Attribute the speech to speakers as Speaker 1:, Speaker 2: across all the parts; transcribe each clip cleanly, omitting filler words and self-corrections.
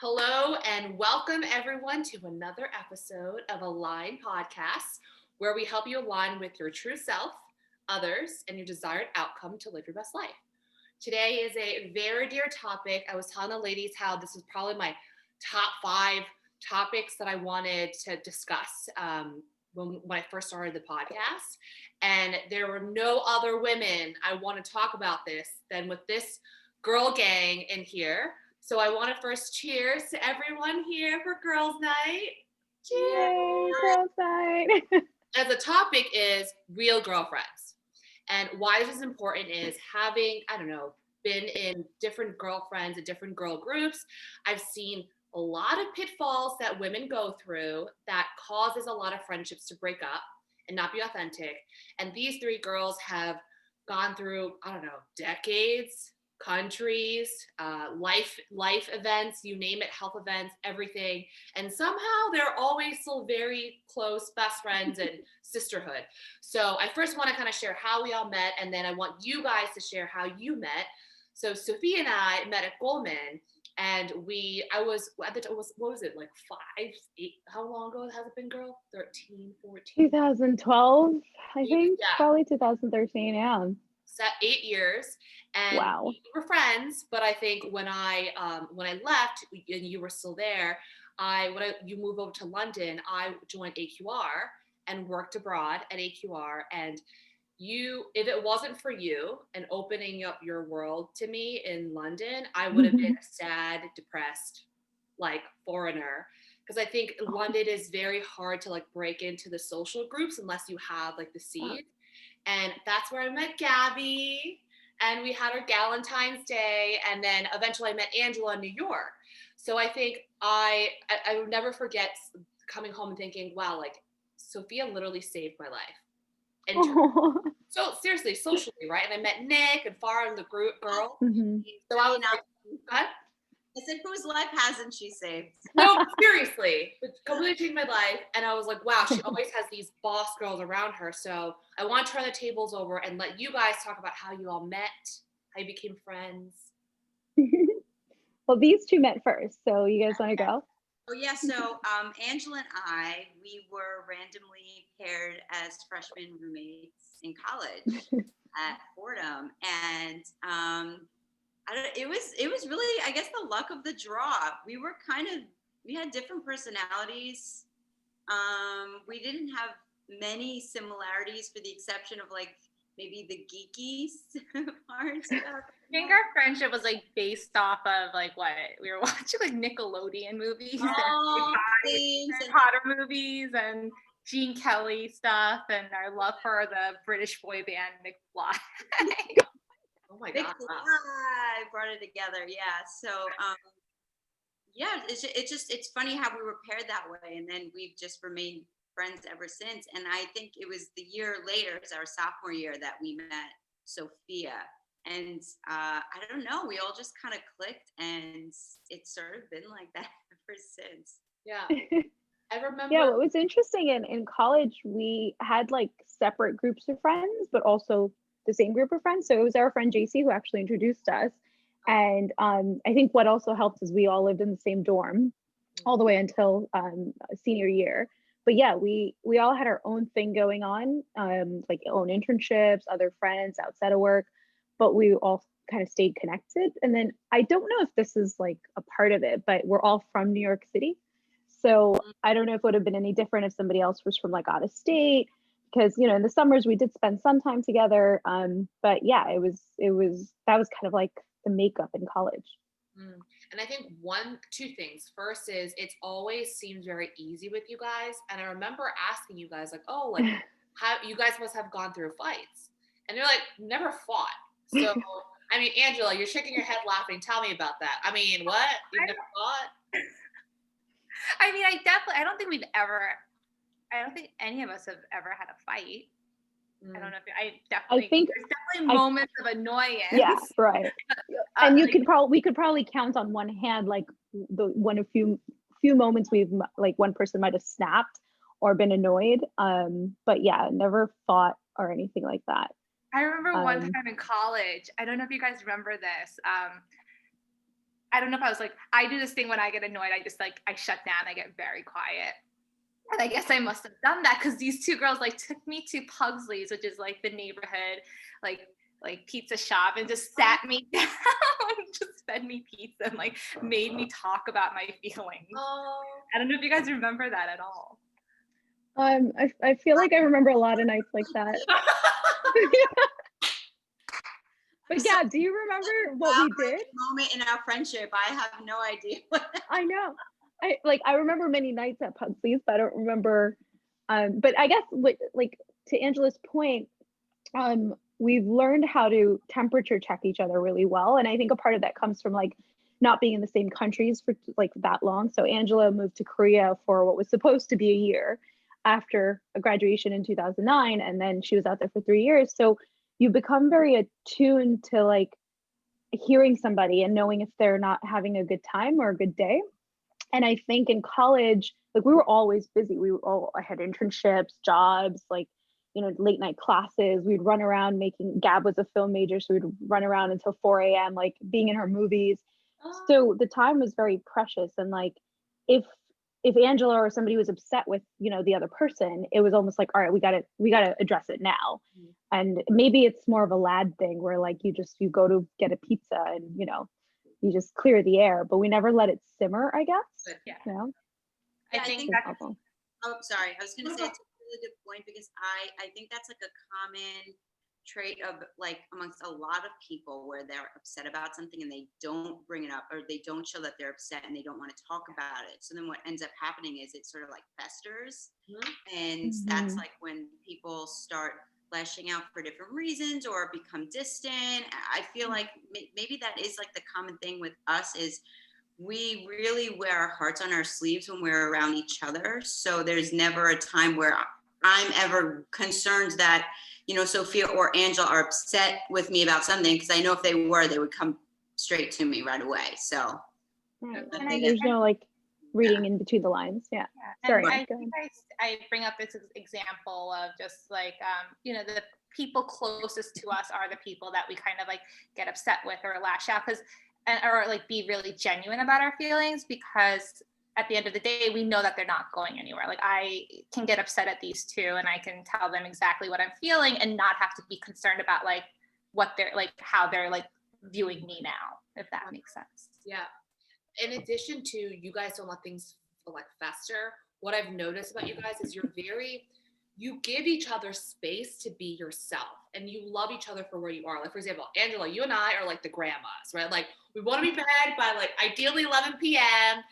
Speaker 1: Hello and welcome everyone to another episode of Align Podcast, where we help you align with your true self, others, and your desired outcome to live your best life. Today is a very dear topic. I was telling the ladies how this is probably my top 5 topics that I wanted to discuss when I first started the podcast. And there were no other women I want to talk about this than with this girl gang in here. So I want to first cheers to everyone here for Girls Night. Cheers!
Speaker 2: Yay, girls' night.
Speaker 1: As the topic is real girlfriends. And why this is important is having, been in different girlfriends and different girl groups, I've seen a lot of pitfalls that women go through that causes a lot of friendships to break up and not be authentic. And these 3 girls have gone through, decades, countries, life events, you name it, health events, everything. And somehow they're always still very close best friends and sisterhood. So I first want to kind of share how we all met, and then I want you guys to share how you met. So Sophie and I met at Goldman, and what was it, like 5, 8, how long ago has it been, girl? 13, 14?
Speaker 2: 2012, I think.
Speaker 1: Yeah,
Speaker 2: Probably 2013, yeah.
Speaker 1: 8 years, and
Speaker 2: Wow.
Speaker 1: we were friends. But I think when I left and you were still there, you moved over to London, I joined AQR and worked abroad at AQR. And if it wasn't for you and opening up your world to me in London, I would have been a sad, depressed, like, foreigner. Because I think London is very hard to like break into the social groups unless you have like the seed. And that's where I met Gabby, and we had our Galentine's Day, and then eventually I met Angela in New York. So I think I will never forget coming home and thinking, wow, like Sophia literally saved my life. And so seriously, socially, right? And I met Nick and Farah and the group girl. So I was like, what?
Speaker 3: I said, whose life hasn't she saved?
Speaker 1: No, seriously, it completely changed my life. And I was like, wow, she always has these boss girls around her. So I want to turn the tables over and let you guys talk about how you all met, how you became friends.
Speaker 2: Well, these two met first, so you guys want to go?
Speaker 3: Oh yeah, so Angela and I, we were randomly paired as freshman roommates in college at Fordham, and it was really, I guess, the luck of the draw. We had different personalities. We didn't have many similarities, for the exception of like maybe the geeky parts.
Speaker 4: I think our friendship was like based off of like what we were watching, like Nickelodeon movies, and Harry Potter movies, and Gene Kelly stuff, and our love for the British boy band McFly.
Speaker 1: Oh my god!
Speaker 3: McFly brought it together, yeah. So yeah, it's funny how we were paired that way, and then we've just remained friends ever since. And I think it was the year later, it's our sophomore year, that we met Sophia. And I don't know, we all just kind of clicked, and it's sort of been like that ever since.
Speaker 1: Yeah. I remember.
Speaker 2: Yeah, what was interesting in college, we had like separate groups of friends, but also the same group of friends. So it was our friend JC who actually introduced us. And I think what also helped is we all lived in the same dorm all the way until senior year. But yeah, we all had our own thing going on, like own internships, other friends outside of work, but we all kind of stayed connected. And then I don't know if this is like a part of it, but we're all from New York City. So I don't know if it would have been any different if somebody else was from like out of state, because in the summers we did spend some time together. But yeah, that was kind of like the makeup in college.
Speaker 1: And I think two things. First is it always seems very easy with you guys. And I remember asking you guys, like, oh, like, how you guys must have gone through fights. And you're like, never fought. So, I mean, Angela, you're shaking your head laughing. Tell me about that. I mean, what? You've never fought?
Speaker 4: I mean, I don't think any of us have ever had a fight. I don't know if there's definitely moments of annoyance.
Speaker 2: Yeah, right. And we could probably count on one hand like a few moments we've like one person might have snapped or been annoyed. But yeah, never fought or anything like that.
Speaker 4: I remember one time in college, I don't know if you guys remember this. I don't know if I was like, I do this thing when I get annoyed, I just like, I shut down, I get very quiet. And I guess I must have done that because these two girls like took me to Pugsley's, which is like the neighborhood, like pizza shop, and just sat me down, just fed me pizza and like made me talk about my feelings.
Speaker 1: Oh.
Speaker 4: I don't know if you guys remember that at all.
Speaker 2: I feel like I remember a lot of nights like that. But yeah, do you remember what we did?
Speaker 3: Moment in our friendship, I have no idea.
Speaker 2: I know. I remember many nights at Pugsley's, but I don't remember. But I guess like to Angela's point, we've learned how to temperature check each other really well, and I think a part of that comes from like not being in the same countries for like that long. So Angela moved to Korea for what was supposed to be a year after a graduation in 2009, and then she was out there for 3 years. So you become very attuned to like hearing somebody and knowing if they're not having a good time or a good day. And I think in college, like we were always busy. I had internships, jobs, like, you know, late night classes. We'd run around Gab was a film major, so we'd run around until 4 a.m., like being in her movies. So the time was very precious. And like, if Angela or somebody was upset with, you know, the other person, it was almost like, all right, we gotta address it now. Mm-hmm. And maybe it's more of a lad thing where like you go to get a pizza and, you know, you just clear the air, but we never let it simmer, I guess.
Speaker 4: Yeah.
Speaker 2: You know?
Speaker 3: I think that's, oh, sorry. I was going to say it's a really good point because I think that's like a common trait of like amongst a lot of people where they're upset about something and they don't bring it up or they don't show that they're upset and they don't want to talk about it. So then what ends up happening is it sort of like festers. And that's like when people start lashing out for different reasons or become distant. I feel like maybe that is like the common thing with us is we really wear our hearts on our sleeves when we're around each other. So there's never a time where I'm ever concerned that, you know, Sophia or Angela are upset with me about something, because I know if they were, they would come straight to me right away. So
Speaker 2: there's no like reading in between the lines. Yeah. Sorry.
Speaker 4: I bring up this example of just like, you know, the people closest to us are the people that we kind of like get upset with or lash out or like be really genuine about our feelings, because at the end of the day, we know that they're not going anywhere. Like I can get upset at these two and I can tell them exactly what I'm feeling and not have to be concerned about like what they're like, how they're like viewing me now, if that makes sense.
Speaker 1: Yeah. In addition to you guys don't let things like fester, what I've noticed about you guys is you give each other space to be yourself and you love each other for where you are. Like, for example, Angela, you and I are like the grandmas, right? Like we want to be bed by like ideally 11 p.m.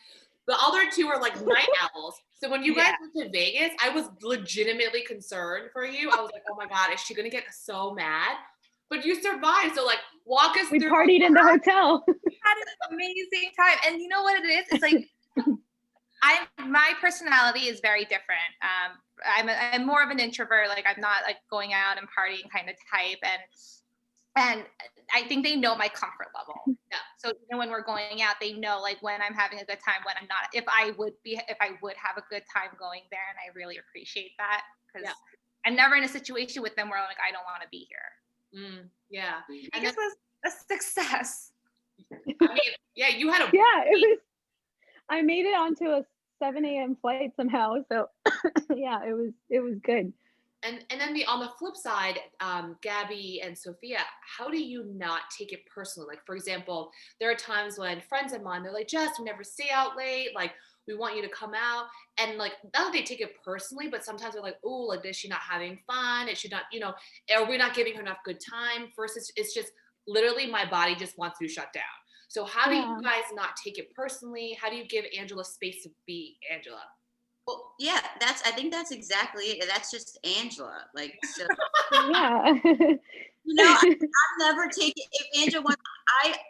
Speaker 1: The other two are like night owls. So when you guys went to Vegas, I was legitimately concerned for you. I was like, oh my God, is she going to get so mad? But you survived. So like walk us through.
Speaker 2: We partied in the hotel.
Speaker 4: We had an amazing time. And you know what it is? It's like, my personality is very different. I'm more of an introvert. Like I'm not like going out and partying kind of type. And I think they know my comfort level. Yeah. So even when we're going out, they know like when I'm having a good time, when I'm not, if I would have a good time going there. And I really appreciate that because I'm never in a situation with them where I'm like, I don't want to be here.
Speaker 1: Yeah.
Speaker 4: And this was a success.
Speaker 1: I mean, yeah, you had
Speaker 2: I made it onto a 7 a.m. flight somehow. So yeah, it was good.
Speaker 1: And then on the flip side, Gabby and Sophia, how do you not take it personally? Like, for example, there are times when friends of mine, they're like, Jess, we never stay out late. Like, we want you to come out. And like, not that they take it personally, but sometimes they're like, oh, like, is she not having fun? Is she not, you know, are we not giving her enough good time? First, it's just literally my body just wants to shut down. So how do you guys not take it personally? How do you give Angela space to be Angela?
Speaker 3: Well, yeah, I think that's exactly it. That's just Angela. Like, so,
Speaker 2: yeah.
Speaker 3: You know, I've never taken, if Angela wants,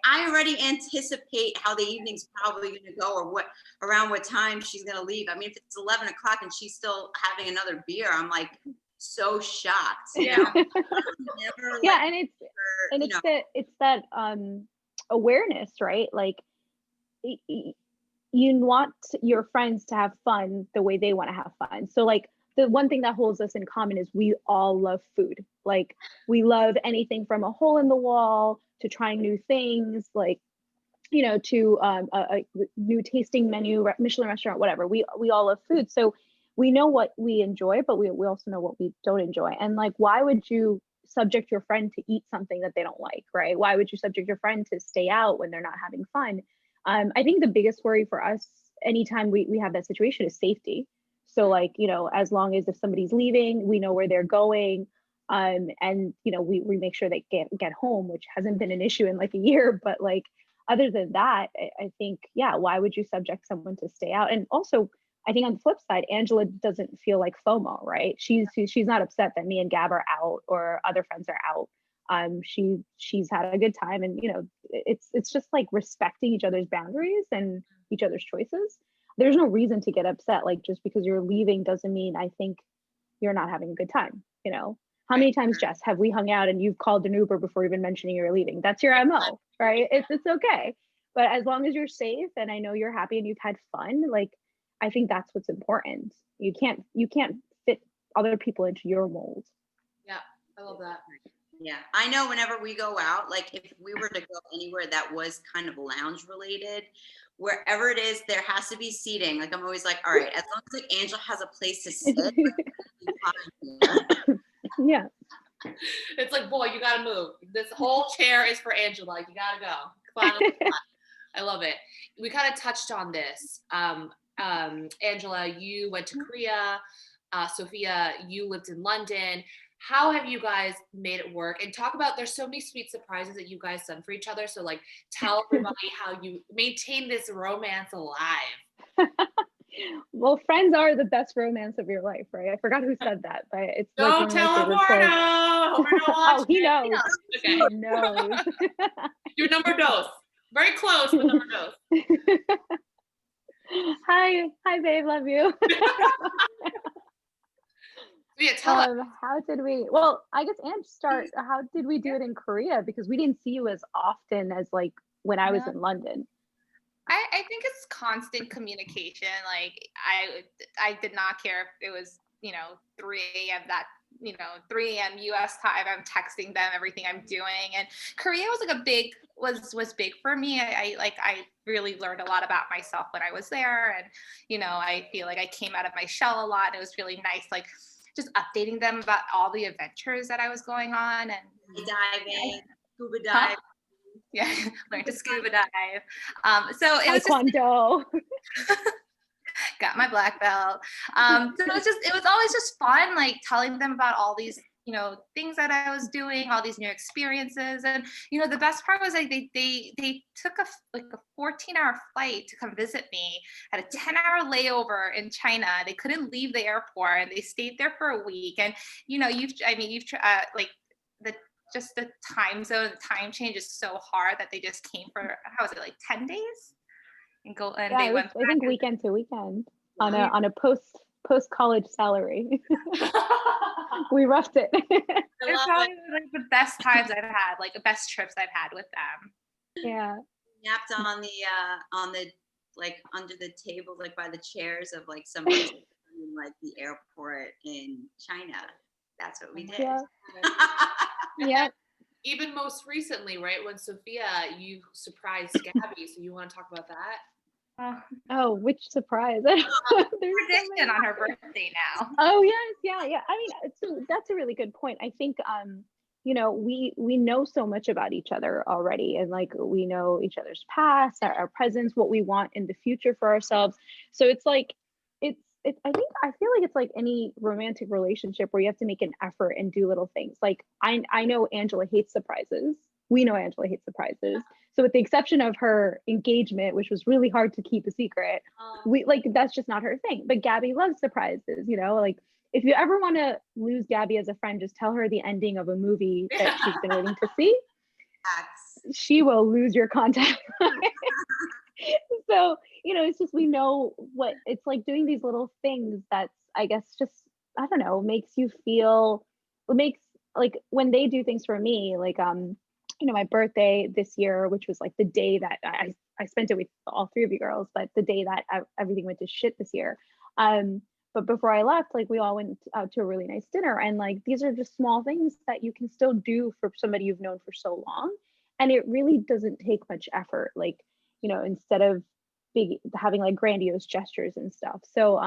Speaker 3: I already anticipate how the evening's probably going to go or around what time she's going to leave. I mean, if it's 11 o'clock and she's still having another beer, I'm like so shocked. You know? Never
Speaker 2: it's that awareness, right? Like, you want your friends to have fun the way they want to have fun. So like the one thing that holds us in common is we all love food. Like we love anything from a hole in the wall to trying new things. Like to a new tasting menu, Michelin restaurant, whatever. We all love food, so we know what we enjoy, but we also know what we don't enjoy. And like, why would you subject your friend to eat something that they don't like, right? Why would you subject your friend to stay out when they're not having fun? I think the biggest worry for us anytime we have that situation is safety. So like, as long as if somebody's leaving, we know where they're going. And we make sure they get home, which hasn't been an issue in like a year. But like, other than that, I think, yeah, why would you subject someone to stay out? And also, I think on the flip side, Angela doesn't feel like FOMO, right? She's not upset that me and Gab are out or other friends are out. She's had a good time, and it's just like respecting each other's boundaries and each other's choices. There's no reason to get upset. Like, just because you're leaving doesn't mean I think you're not having a good time. How many times, Jess, have we hung out and you've called an Uber before even mentioning you're leaving? That's your MO, right? It's okay. But as long as you're safe and I know you're happy and you've had fun, like, I think that's what's important. You can't fit other people into your mold.
Speaker 1: Yeah, I love that.
Speaker 3: Yeah, I know whenever we go out, like if we were to go anywhere that was kind of lounge related, wherever it is, there has to be seating. Like I'm always like, all right, as long as like Angela has a place to sit.
Speaker 2: Yeah.
Speaker 1: It's like, boy, you gotta move. This whole chair is for Angela. You gotta go. Come on. I love it. We kind of touched on this. Angela, you went to Korea. Sophia, you lived in London. How have you guys made it work? And talk about, there's so many sweet surprises that you guys done for each other. So like, tell everybody how you maintain this romance alive.
Speaker 2: Well, friends are the best romance of your life, right? I forgot who said that, but it's
Speaker 1: Don't
Speaker 2: like
Speaker 1: tell Eduardo.
Speaker 2: Oh, he knows.
Speaker 1: Okay.
Speaker 2: He knows.
Speaker 1: Your number dos. Very close, but number dos.
Speaker 2: Hi, babe, love you.
Speaker 1: Yeah, tell us.
Speaker 2: How did we? Well, I guess start. How did we do it in Korea? Because we didn't see you as often as like when I was in London.
Speaker 4: I think it's constant communication. Like I did not care if it was 3 a.m. 3 a.m. U.S. time. I'm texting them everything I'm doing, and Korea was like was big for me. I really learned a lot about myself when I was there, and I feel like I came out of my shell a lot. And it was really nice, like just updating them about all the adventures that I was going on and
Speaker 3: diving, scuba diving.
Speaker 4: Yeah, learned to scuba dive. So it was
Speaker 2: Taekwondo.
Speaker 4: Got my black belt. So it was always just fun, like telling them about all these things that I was doing, all these new experiences. And the best part was like they took a 14-hour flight to come visit me, had a 10-hour layover in China. They couldn't leave the airport and they stayed there for a week. And you've like the time zone, the time change is so hard that they just came for, how was it, like 10 days? And they went
Speaker 2: I think weekend to weekend on a post college salary. We roughed it.
Speaker 4: They're probably like the best times I've had, like the best trips I've had with them.
Speaker 2: Yeah.
Speaker 3: Napped on the like under the tables, like by the chairs of like somebody in like the airport in China. That's what we did.
Speaker 2: Yeah. Yeah.
Speaker 1: Even most recently, right, when Sophia, you surprised Gabby, so you want to talk about that?
Speaker 2: Oh, which surprise!
Speaker 4: Tradition on her birthday now.
Speaker 2: Oh yes, yeah. I mean, so that's a really good point. I think we know so much about each other already, and like we know each other's past, our presence, what we want in the future for ourselves. So it's like I feel like it's like any romantic relationship where you have to make an effort and do little things. Like I know Angela hates surprises. We know Angela hates surprises. So with the exception of her engagement, which was really hard to keep a secret, we like that's just not her thing. But Gabby loves surprises, like if you ever want to lose Gabby as a friend, just tell her the ending of a movie that she's been waiting to see. She will lose your contact. So, it's just, we know what it's like doing these little things that's, I guess, just, I don't know, makes like when they do things for me, like, my birthday this year, which was like the day that I spent it with all three of you girls, but the day that everything went to shit this year. But before I left, like we all went out to a really nice dinner, and like these are just small things that you can still do for somebody you've known for so long. And it really doesn't take much effort. Like instead of having like grandiose gestures and stuff. So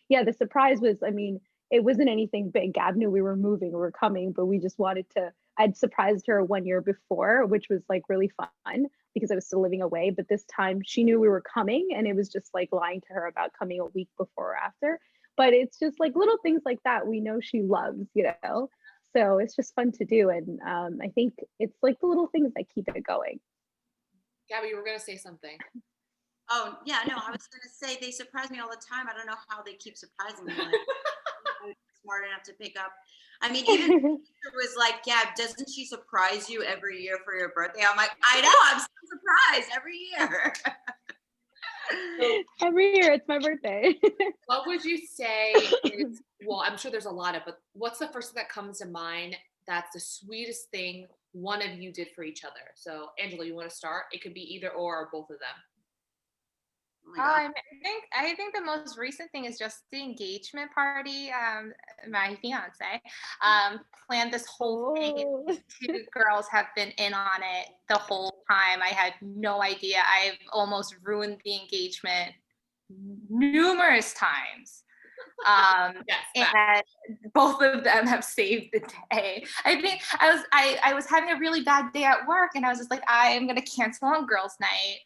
Speaker 2: yeah, the surprise was, I mean, it wasn't anything big. Gab knew we were moving, we were coming, but we just wanted to, I'd surprised her 1 year before, which was like really fun because I was still living away. But this time she knew we were coming, and it was just like lying to her about coming a week before or after. But it's just like little things like that we know she loves, So it's just fun to do. And I think it's like the little things that keep it going.
Speaker 1: Gabby, you were going to say something.
Speaker 3: Oh, yeah, no, I was going to say they surprise me all the time. I don't know how they keep surprising me. Like, I'm smart enough to pick up. I mean, even it was like, Gab, doesn't she surprise you every year for your birthday? I'm like, I know, I'm so surprised every year.
Speaker 2: Every year, it's my birthday.
Speaker 1: What would you say is, well, I'm sure there's a lot of, but what's the first thing that comes to mind that's the sweetest thing one of you did for each other? So, Angela, you want to start? It could be either or both of them.
Speaker 3: Oh my God.
Speaker 4: I think the most recent thing is just the engagement party. My fiance planned this whole thing. These two girls have been in on it the whole time. I had no idea. I've almost ruined the engagement numerous times.
Speaker 1: Yes,
Speaker 4: and both of them have saved the day. I think I was having a really bad day at work, and I was just like, I am gonna cancel on girls' night.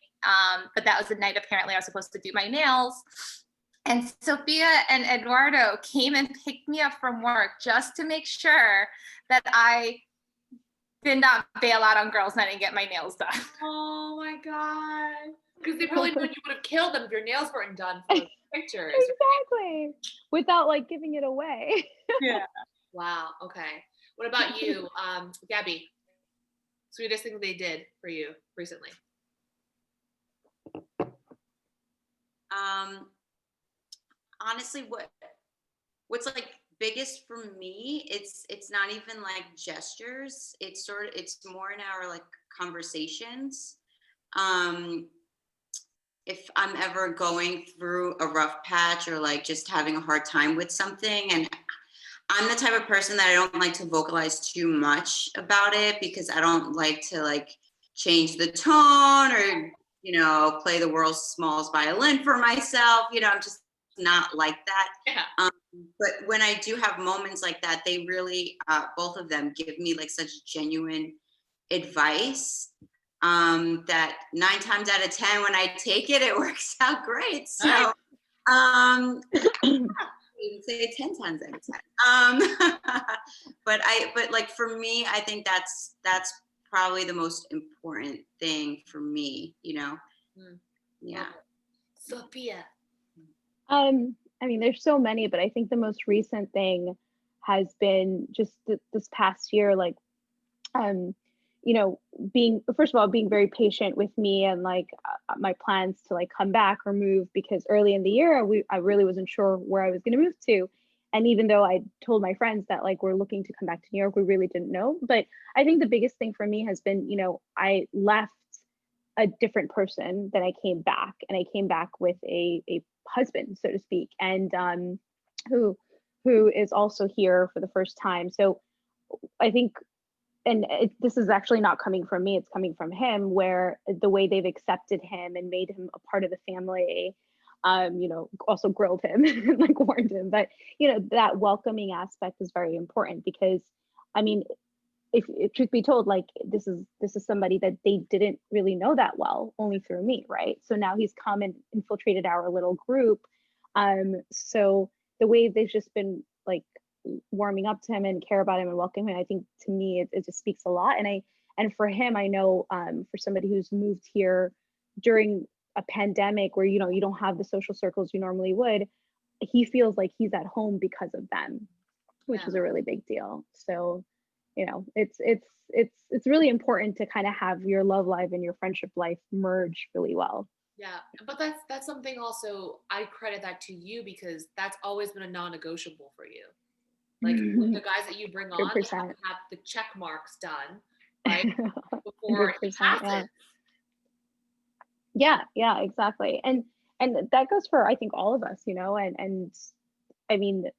Speaker 4: But that was the night apparently I was supposed to do my nails. And Sophia and Eduardo came and picked me up from work just to make sure that I did not bail out on girls' night and get my nails done.
Speaker 1: Oh my God. Because they probably knew you would have killed them if your nails weren't done for the pictures.
Speaker 2: Exactly. Without like giving it away.
Speaker 4: Yeah.
Speaker 1: Wow. Okay. What about you, Gabby? Sweetest thing they did for you recently?
Speaker 3: Honestly, what's like biggest for me, it's not even like gestures. It's more in our like conversations. If I'm ever going through a rough patch or like just having a hard time with something, and I'm the type of person that I don't like to vocalize too much about it because I don't like to like change the tone or play the world's smallest violin for myself. I'm just not like that.
Speaker 1: Yeah.
Speaker 3: But when I do have moments like that, they really, both of them give me like such genuine advice that 9 times out of 10, when I take it, it works out great. So, even say 10 times out of 10. But like for me, I think that's probably the most important thing for me, Yeah.
Speaker 1: Sophia.
Speaker 2: I mean, there's so many, but I think the most recent thing has been just this past year, like, being, first of all, being very patient with me and like my plans to like come back or move, because early in the year, I really wasn't sure where I was going to move to. And even though I told my friends that like we're looking to come back to New York, we really didn't know. But I think the biggest thing for me has been, I left a different person than I came back, and I came back with a husband, so to speak, and who is also here for the first time. So I think, and this is actually not coming from me, it's coming from him, where the way they've accepted him and made him a part of the family, also grilled him and like warned him, but that welcoming aspect is very important, because I mean, if truth be told, like this is somebody that they didn't really know that well, only through me, right? So now he's come and infiltrated our little group. So the way they've just been like warming up to him and care about him and welcome him, I think to me it just speaks a lot. And for him, I know for somebody who's moved here during a pandemic where you don't have the social circles you normally would, he feels like he's at home because of them, which is a really big deal. So it's really important to kind of have your love life and your friendship life merge really well.
Speaker 1: Yeah, but that's something also I credit that to you, because that's always been a non-negotiable for you. Like the guys that you bring on, they have to have the check marks done, right? Before it passes.
Speaker 2: Yeah, exactly. And that goes for, I think, all of us, and I mean,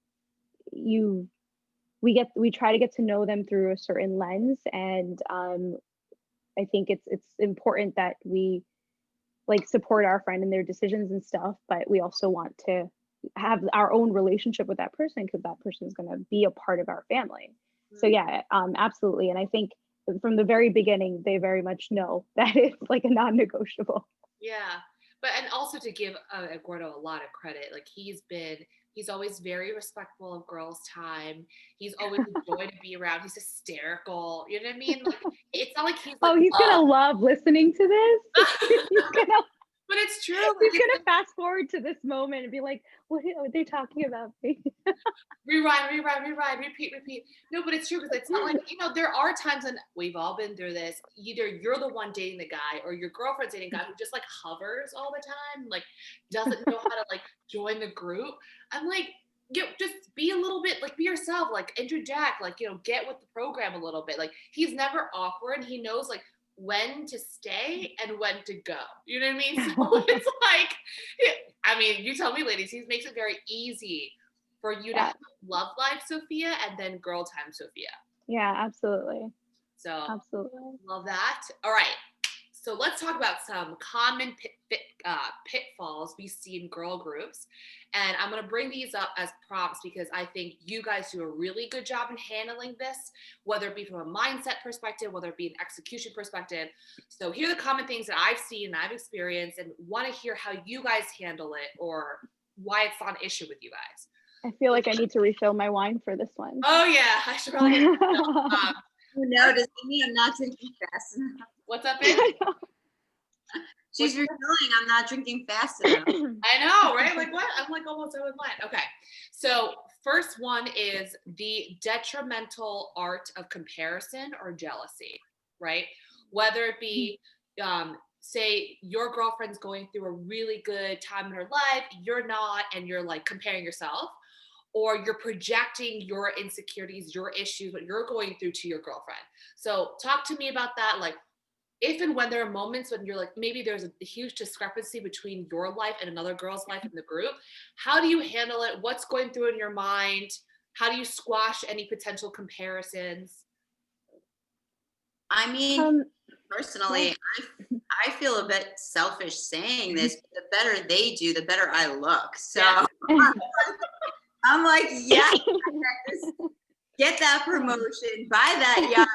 Speaker 2: we try to get to know them through a certain lens, and I think it's important that we like support our friend in their decisions and stuff, but we also want to have our own relationship with that person because that person is going to be a part of our family. So yeah, absolutely. And I think from the very beginning, they very much know that it's like a non-negotiable.
Speaker 1: Yeah. But and also to give Eduardo a lot of credit, like he's always very respectful of girls' time. He's always a joy to be around. He's hysterical. You know what I mean? Like it's not like he's like,
Speaker 2: Oh, he's gonna love listening to this. He's gonna,
Speaker 1: but it's true.
Speaker 2: he's gonna fast forward to this moment and be like, what are they talking about?
Speaker 1: rewind, repeat. No, but it's true because it's not like, there are times when we've all been through this. Either you're the one dating the guy or your girlfriend's dating a guy who just like hovers all the time, like doesn't know how to like join the group. I'm like, just be a little bit like be yourself, like interject, like, get with the program a little bit. Like he's never awkward. He knows like when to stay and when to go. You know what I mean? So it's like, I mean, you tell me, ladies, he makes it very easy for you to have love life, Sophia, and then girl time, Sophia.
Speaker 2: Yeah, absolutely.
Speaker 1: So
Speaker 2: absolutely
Speaker 1: love that. All right. So let's talk about some common pitfalls we see in girl groups. And I'm going to bring these up as prompts because I think you guys do a really good job in handling this, whether it be from a mindset perspective, whether it be an execution perspective. So here are the common things that I've seen and I've experienced and want to hear how you guys handle it or why it's not an issue with you guys.
Speaker 2: I feel like I need to refill my wine for this one.
Speaker 1: Oh yeah, I should probably get
Speaker 3: No, does it mean I'm not drinking fast enough?
Speaker 1: What's up, baby?
Speaker 3: She's refilling. I'm not drinking fast enough.
Speaker 1: I know, right? Like what? I'm like almost done with mine. Okay. So first one is the detrimental art of comparison or jealousy, right? Whether it be, say your girlfriend's going through a really good time in her life, you're not, and you're like comparing yourself, or you're projecting your insecurities, your issues, what you're going through to your girlfriend. So talk to me about that. Like if and when there are moments when you're like, maybe there's a huge discrepancy between your life and another girl's life in the group. How do you handle it? What's going through in your mind? How do you squash any potential comparisons?
Speaker 3: I mean, personally, I feel a bit selfish saying this, but the better they do, the better I look. So I'm like, yeah, get that promotion, buy that yacht.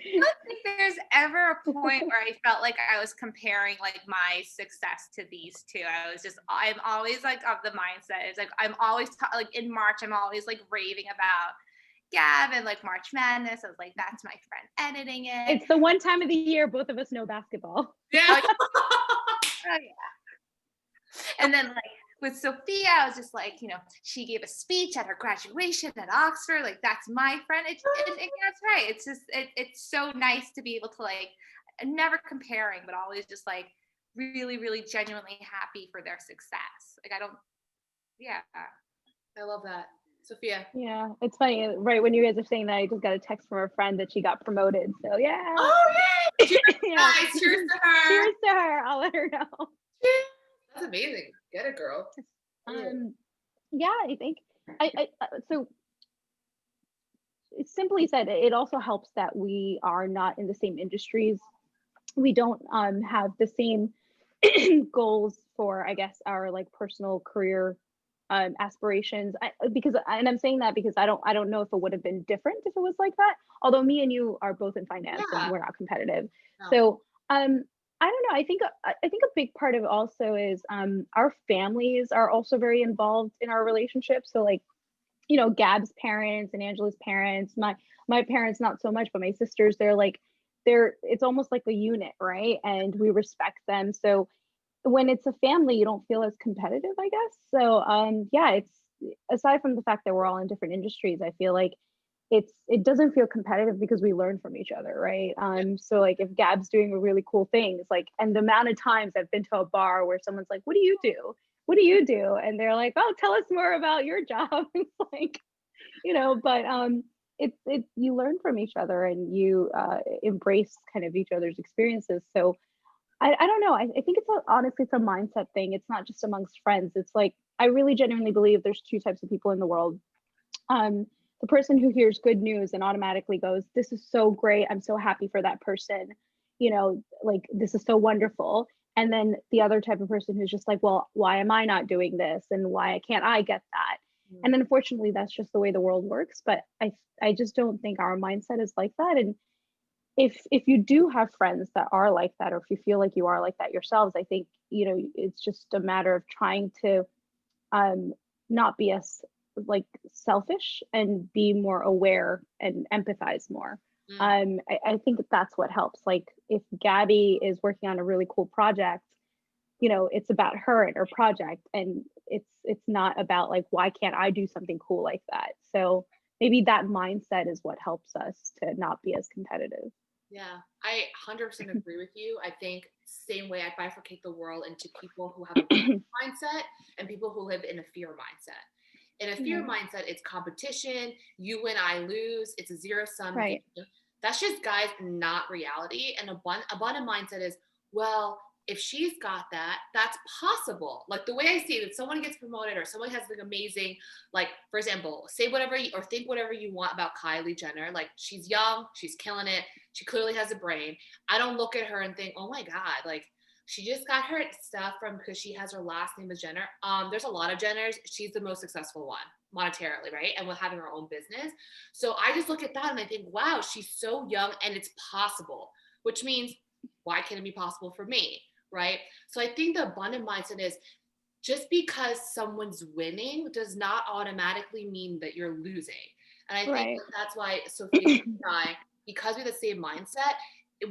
Speaker 4: I don't think there's ever a point where I felt like I was comparing like my success to these two. I'm always like of the mindset. It's like I'm always like in March, I'm always like raving about Gab and like March Madness. I was like, that's my friend editing it.
Speaker 2: It's the one time of the year both of us know basketball.
Speaker 1: Yeah.
Speaker 4: Oh yeah. And then like with Sophia, I was just like, she gave a speech at her graduation at Oxford. Like, that's my friend. That's right. It's just, it's so nice to be able to like, never comparing, but always just like really, really genuinely happy for their success. Like, I
Speaker 1: love that. Sophia.
Speaker 2: Yeah, it's funny. Right when you guys are saying that, I just got a text from a friend that she got promoted. So yeah.
Speaker 1: Oh, yay! Cheers, guys. Cheers to her.
Speaker 2: Cheers to her. I'll let her know.
Speaker 1: That's amazing. Get it, girl.
Speaker 2: Yeah, I think so simply said, it also helps that we are not in the same industries. We don't have the same goals for, I guess, our like personal career aspirations. And I'm saying that because I don't know if it would have been different if it was like that. Although me and you are both in finance and we're not competitive. No. So I don't know. I think a big part of it also is our families are also very involved in our relationship. So like, Gab's parents and Angela's parents, my parents not so much, but my sisters, it's almost like a unit, right? And we respect them. So when it's a family, you don't feel as competitive, I guess. So it's aside from the fact that we're all in different industries, I feel like it doesn't feel competitive because we learn from each other, right? So like if Gab's doing really cool things, like, and the amount of times I've been to a bar where someone's like, what do you do? What do you do? And they're like, oh, tell us more about your job. It's like, but it's you learn from each other and you embrace kind of each other's experiences. So I don't know. I think honestly, it's a mindset thing. It's not just amongst friends. It's like, I really genuinely believe there's two types of people in the world. The person who hears good news and automatically goes, this is so great. I'm so happy for that person. like this is so wonderful. And then the other type of person who's just like, well, why am I not doing this? And why can't I get that? And unfortunately, that's just the way the world works. But I just don't think our mindset is like that. And if you do have friends that are like that, or if you feel like you are like that yourselves, I think, it's just a matter of trying to um not be as like selfish and be more aware and empathize more. I think that's what helps. Like if Gabby is working on a really cool project, it's about her and her project, and it's not about like, why can't I do something cool like that? So maybe that mindset is what helps us to not be as competitive.
Speaker 1: Yeah, I 100% agree with you. I think same way I bifurcate the world into people who have a growth mindset and people who live in a fear mindset. In a fear mindset, it's competition. You win, I lose. It's a zero sum game.
Speaker 2: Right.
Speaker 1: That's just, guys, not reality. And abundant mindset is, well, if she's got that, that's possible. Like the way I see it, if someone gets promoted or someone has like amazing, like for example, say whatever or think whatever you want about Kylie Jenner. Like she's young, she's killing it. She clearly has a brain. I don't look at her and think, oh my God, like she just got her stuff from because she has her last name is Jenner. There's a lot of Jenners. She's the most successful one monetarily, right? And with having her own business. So I just look at that and I think, wow, she's so young and it's possible, which means why can't it be possible for me? Right. So I think the abundant mindset is just because someone's winning does not automatically mean that you're losing. And I think
Speaker 2: Right.
Speaker 1: that's why Sophia and I, because we have the same mindset,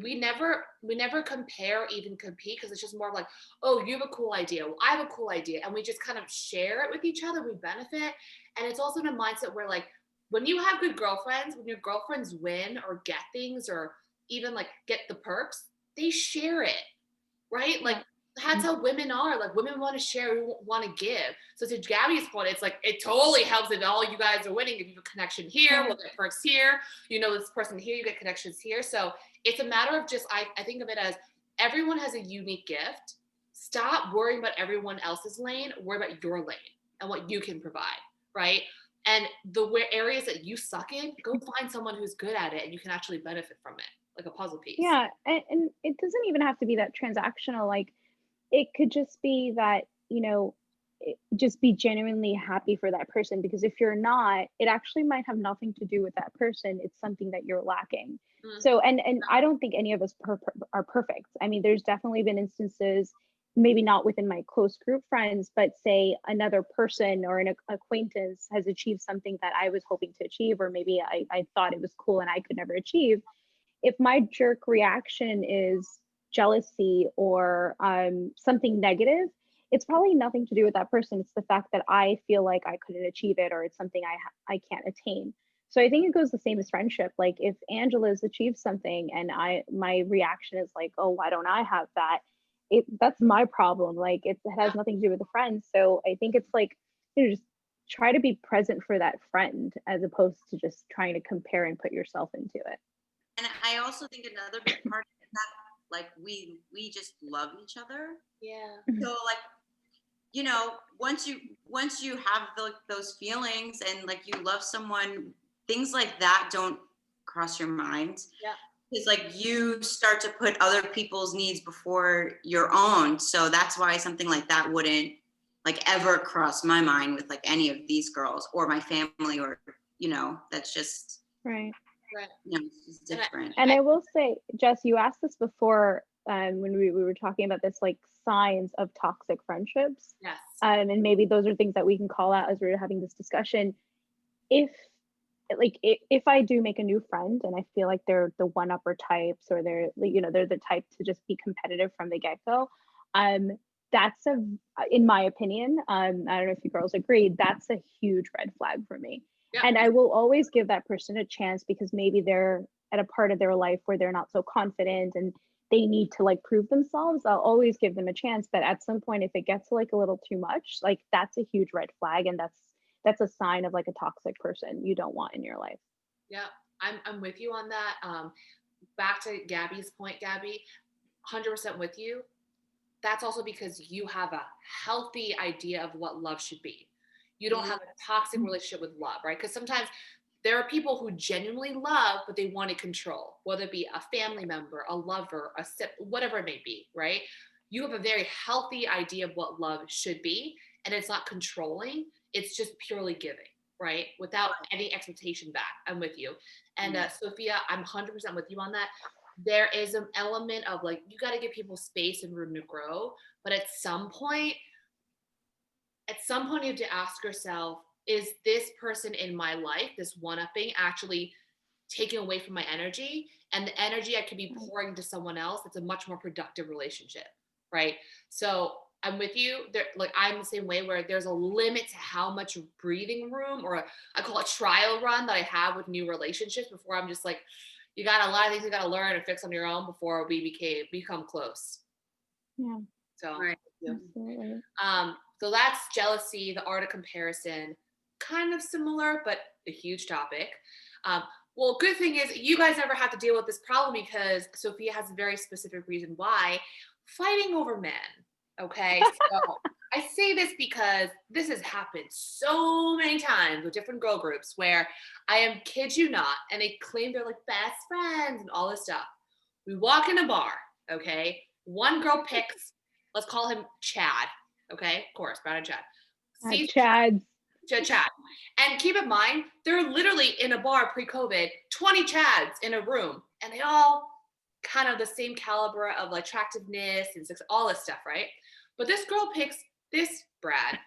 Speaker 1: we never compare or even compete, because it's just more of like, oh, you have a cool idea, well, I have a cool idea, and we just kind of share it with each other. We benefit. And it's also in a mindset where like when you have good girlfriends, when your girlfriends win or get things or even like get the perks, they share it, right? Like that's how women are. Like women want to share, we want to give. So to Gabby's point, it's like it totally helps if all you guys are winning. If you have a connection here, we'll get perks here. This person here, you get connections here. So it's a matter of just I think of it as everyone has a unique gift. Stop worrying about everyone else's lane. Worry about your lane and what you can provide, right? And the areas that you suck in, go find someone who's good at it and you can actually benefit from it, like a puzzle piece.
Speaker 2: Yeah, and it doesn't even have to be that transactional. Like it could just be that, just be genuinely happy for that person, because if you're not, it actually might have nothing to do with that person. It's something that you're lacking. So, and I don't think any of us are perfect. I mean, there's definitely been instances, maybe not within my close group friends, but say another person or an acquaintance has achieved something that I was hoping to achieve, or maybe I thought it was cool and I could never achieve. If my jerk reaction is jealousy or something negative, it's probably nothing to do with that person. It's the fact that I feel like I couldn't achieve it, or it's something I can't attain. So I think it goes the same as friendship. Like if Angela's achieved something and my reaction is like, oh, why don't I have that? That's my problem. Like it has nothing to do with the friend. So I think it's like, just try to be present for that friend as opposed to just trying to compare and put yourself into it.
Speaker 3: And I also think another big part of that, like we just love each other.
Speaker 1: Yeah.
Speaker 3: So like, once you have those feelings and like you love someone, things like that don't cross your mind.
Speaker 1: Yeah.
Speaker 3: Because like you start to put other people's needs before your own. So that's why something like that wouldn't like ever cross my mind with like any of these girls or my family, or that's just
Speaker 2: right.
Speaker 3: It's different.
Speaker 2: And I will say, Jess, you asked this before when we were talking about this, like signs of toxic friendships.
Speaker 1: Yes.
Speaker 2: And maybe those are things that we can call out as we're having this discussion. If I do make a new friend and I feel like they're the one-upper types, or they're the type to just be competitive from the get-go, that's in my opinion, I don't know if you girls agree, that's a huge red flag for me. Yeah. And I will always give that person a chance, because maybe they're at a part of their life where they're not so confident and they need to like prove themselves. I'll always give them a chance. But at some point, if it gets like a little too much, like that's a huge red flag. And that's a sign of like a toxic person you don't want in your life.
Speaker 1: Yeah, I'm with you on that. Back to Gabby's point, Gabby, 100% with you. That's also because you have a healthy idea of what love should be. You don't have a toxic relationship with love, right? Because sometimes there are people who genuinely love, but they want to control, whether it be a family member, a lover, whatever it may be, right? You have a very healthy idea of what love should be, and it's not controlling. It's just purely giving, right? Without any expectation back. I'm with you. And Sophia, I'm 100% with you on that. There is an element of like, you got to give people space and room to grow. But at some point you have to ask yourself, is this person in my life, this one-upping, actually taking away from my energy? And the energy I could be pouring to someone else, it's a much more productive relationship, right? So I'm with you. There, like I'm the same way, where there's a limit to how much breathing room, or I call it trial run, that I have with new relationships before I'm just like, you got a lot of things you got to learn and fix on your own before we become close.
Speaker 2: Yeah.
Speaker 1: So,
Speaker 3: Right.
Speaker 2: Absolutely.
Speaker 1: So that's jealousy, the art of comparison, kind of similar, but a huge topic. Well, good thing is you guys never have to deal with this problem, because Sophia has a very specific reason why. Fighting over men. Okay. So I say this because this has happened so many times with different girl groups where I am, kid you not, and they claim they're like best friends and all this stuff. We walk in a bar, okay? One girl picks, let's call him Chad, okay? Of course, Brad and Chad. Sees
Speaker 2: Chad.
Speaker 1: Chad. And keep in mind, they're literally in a bar pre-COVID, 20 Chads in a room, and they all kind of the same caliber of attractiveness and sex, all this stuff, right? But this girl picks this Brad,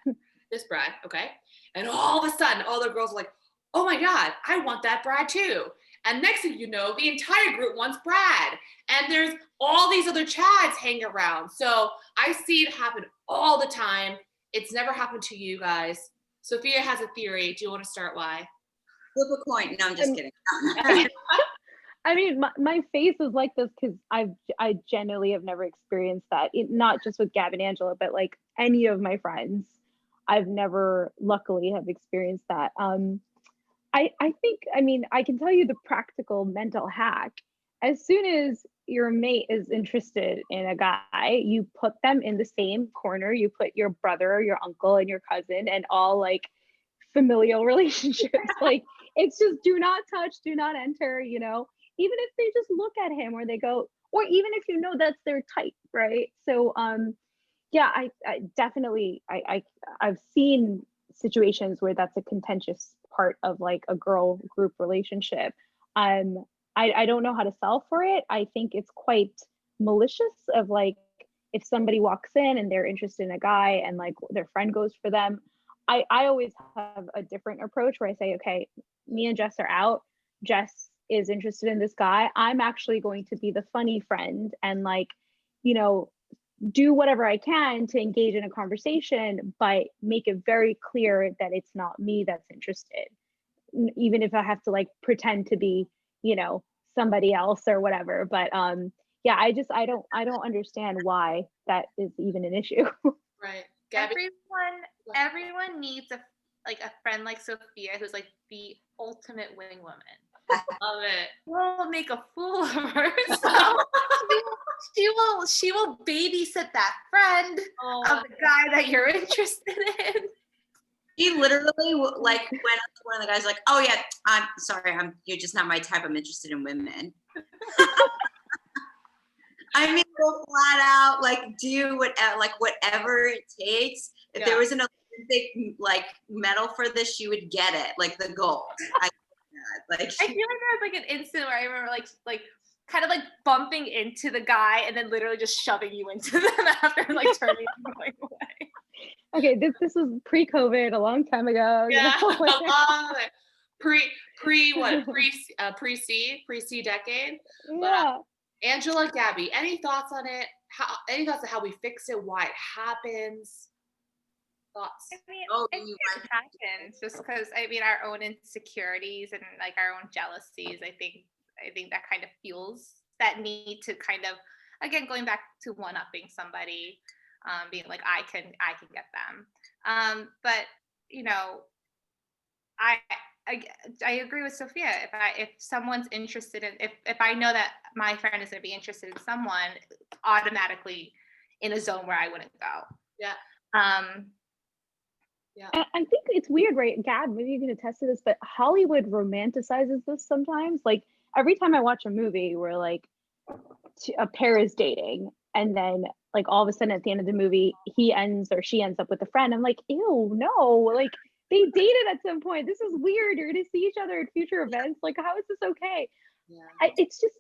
Speaker 1: okay? And all of a sudden, all the girls are like, oh my God, I want that Brad too. And next thing you know, the entire group wants Brad. And there's all these other Chads hanging around. So I see it happen all the time. It's never happened to you guys. Sophia has a theory. Do you want to start why?
Speaker 3: Flip a coin. No, I'm just kidding.
Speaker 2: I mean, my face is like this because I genuinely have never experienced that. Not just with Gab and Angela, but like any of my friends, I've never, luckily, have experienced that. I think, I mean, I can tell you the practical mental hack. As soon as your mate is interested in a guy, you put them in the same corner. You put your brother, your uncle, and your cousin, and all like familial relationships. Like, it's just do not touch, do not enter, you know, even if they just look at him or they go, or even if you know that's their type, right? So yeah, I definitely I've seen situations where that's a contentious part of like a girl group relationship. I don't know how to sell for it. I think it's quite malicious of like, if somebody walks in and they're interested in a guy and like their friend goes for them, I always have a different approach where I say, okay, me and Jess are out. Jess is interested in this guy. I'm actually going to be the funny friend and like, you know, do whatever I can to engage in a conversation, but make it very clear that it's not me that's interested. Even if I have to like pretend to be, you know, somebody else or whatever. But yeah, I don't understand why that is even an issue.
Speaker 1: Right. Gabby?
Speaker 4: Everyone needs a friend like Sophia who's like the ultimate wing woman.
Speaker 1: Love it.
Speaker 4: We'll make a fool of her. So she will babysit that friend of the guy that you're interested in.
Speaker 3: He literally like went up to one of the guys like, oh yeah, I'm sorry, you're just not my type. I'm interested in women. I mean, go flat out, like do whatever it takes. If there was an Olympic like medal for this, she would get it, like the gold. I feel like
Speaker 4: there was like an instant where I remember like kind of like bumping into the guy and then literally just shoving you into them after like turning and going away.
Speaker 2: Okay, this was pre-COVID, a long time ago.
Speaker 1: Yeah,
Speaker 2: you know?
Speaker 1: a long pre-C decade.
Speaker 2: Yeah.
Speaker 1: But, Angela, Gabby, any thoughts on it? Any thoughts on how we fix it? Why it happens? Thoughts?
Speaker 4: I mean, I think it happens just because I mean our own insecurities and like our own jealousies. I think that kind of fuels that need to kind of, again, going back to one-upping somebody, being like I can get them. But you know, I agree with Sophia. If someone's interested in, if I know that my friend is going to be interested in someone, automatically in a zone where I wouldn't go.
Speaker 1: Yeah. Yeah.
Speaker 2: And I think it's weird, right? Gab, maybe you can attest to this, but Hollywood romanticizes this sometimes. Like every time I watch a movie where like a pair is dating and then like all of a sudden at the end of the movie he ends or she ends up with a friend, I'm like, ew, no, like they dated at some point. This is weird. You're gonna see each other at future events. Like, how is this okay?
Speaker 1: Yeah.
Speaker 2: It's just,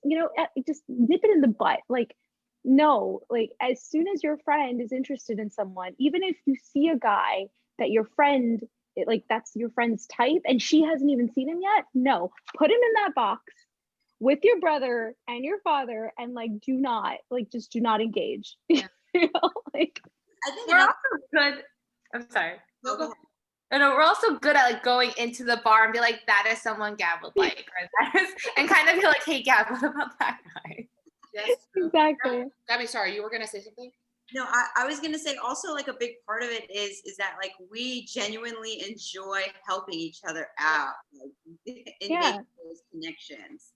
Speaker 2: just nip it in the butt. Like, no, like as soon as your friend is interested in someone, even if you see a guy that your friend, like that's your friend's type and she hasn't even seen him yet, no, put him in that box with your brother and your father and like do not, like just do not engage.
Speaker 1: Yeah.
Speaker 2: Like
Speaker 3: I think
Speaker 4: We're also good. I'm sorry.
Speaker 3: no, go ahead.
Speaker 4: No, we're also good at like going into the bar and be like, that is someone Gab would like, or that is, and kind of be like, hey Gab, what about that guy?
Speaker 1: Yes.
Speaker 2: exactly.
Speaker 1: Gabby, sorry, you were gonna say something?
Speaker 3: No, I was gonna say also like a big part of it is that like we genuinely enjoy helping each other out, like, and
Speaker 2: Yeah.
Speaker 3: making those connections,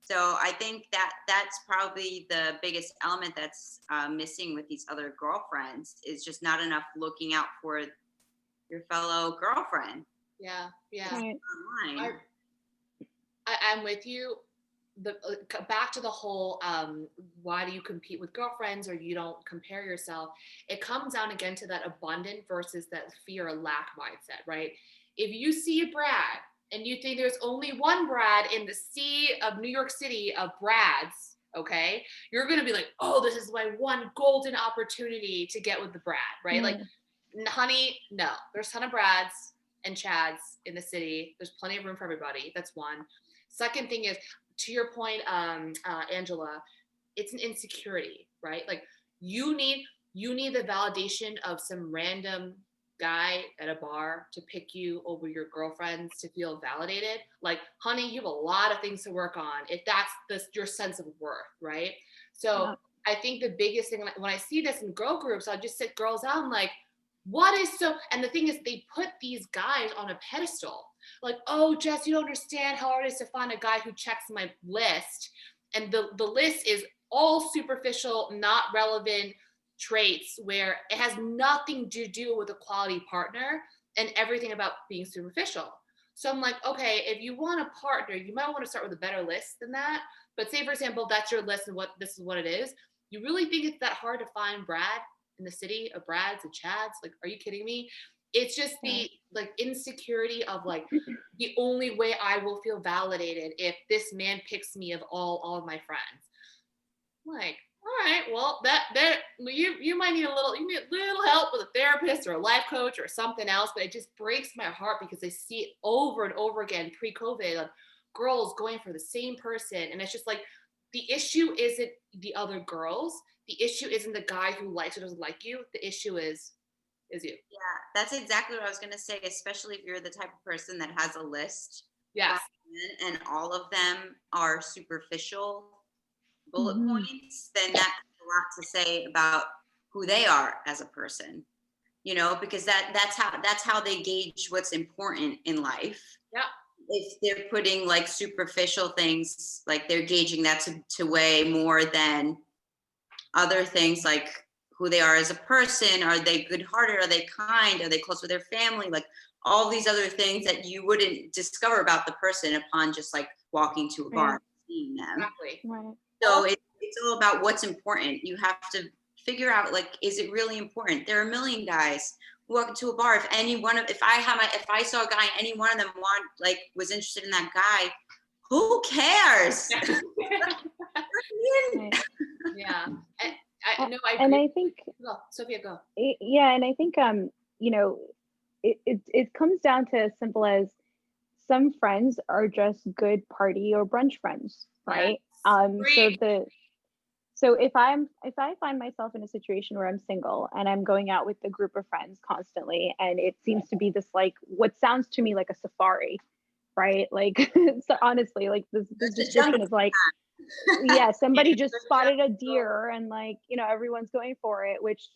Speaker 3: So I think that that's probably the biggest element that's missing with these other girlfriends is just not enough looking out for your fellow girlfriend
Speaker 1: Yeah.
Speaker 2: Right.
Speaker 3: online.
Speaker 1: I'm with you. Back to the whole why do you compete with girlfriends or you don't compare yourself? It comes down again to that abundant versus that fear or lack mindset, right? If you see a Brad and you think there's only one Brad in the sea of New York City of Brads, okay, you're gonna be like, oh, this is my one golden opportunity to get with the Brad, right? Like, honey, no, there's a ton of Brads and Chads in the city. There's plenty of room for everybody. That's one. Second thing is, to your point, Angela, it's an insecurity, right? Like you need the validation of some random guy at a bar to pick you over your girlfriends to feel validated. Like, honey, you have a lot of things to work on if that's your sense of worth, right? So I think the biggest thing when I see this in girl groups, I'll just sit girls out and like, what is so, and the thing is they put these guys on a pedestal. Like, oh, Jess, you don't understand how hard it is to find a guy who checks my list. And the list is all superficial, not relevant traits where it has nothing to do with a quality partner and everything about being superficial. So I'm like, okay, if you want a partner, you might want to start with a better list than that. But say, for example, that's your list and this is what it is. You really think it's that hard to find Brad in the city of Brads and Chads? Like, are you kidding me? It's just the like insecurity of like the only way I will feel validated if this man picks me of all of my friends. Like, all right, well that you might need a little help with a therapist or a life coach or something else, but it just breaks my heart because I see it over and over again pre-COVID of girls going for the same person, and it's just like the issue isn't the other girls, the issue isn't the guy who likes or doesn't like you, the issue is you.
Speaker 3: Yeah, that's exactly what I was going to say, especially if you're the type of person that has a list.
Speaker 1: Yes.
Speaker 3: And all of them are superficial bullet
Speaker 2: Mhm.
Speaker 3: points, then that has a lot to say about who they are as a person, because that's how they gauge what's important in life.
Speaker 1: Yeah.
Speaker 3: If they're putting like superficial things, like they're gauging that to weigh more than other things like who they are as a person. Are they good-hearted? Are they kind? Are they close with their family? Like all these other things that you wouldn't discover about the person upon just like walking to a bar and seeing them.
Speaker 1: Exactly.
Speaker 2: Right.
Speaker 3: So it's all about what's important. You have to figure out, like, is it really important? There are a million guys who walk into a bar. If I saw a guy, any one of them was interested in that guy, who cares?
Speaker 1: Yeah. I
Speaker 2: And I think
Speaker 1: go, Sophia, go.
Speaker 2: yeah, and I think it comes down to as simple as some friends are just good party or brunch friends, right? So if I find myself in a situation where I'm single and I'm going out with a group of friends constantly, and it seems to be this like what sounds to me like a safari, right? Like so honestly, like this description is like, yeah, somebody just spotted a deer and like everyone's going for it, which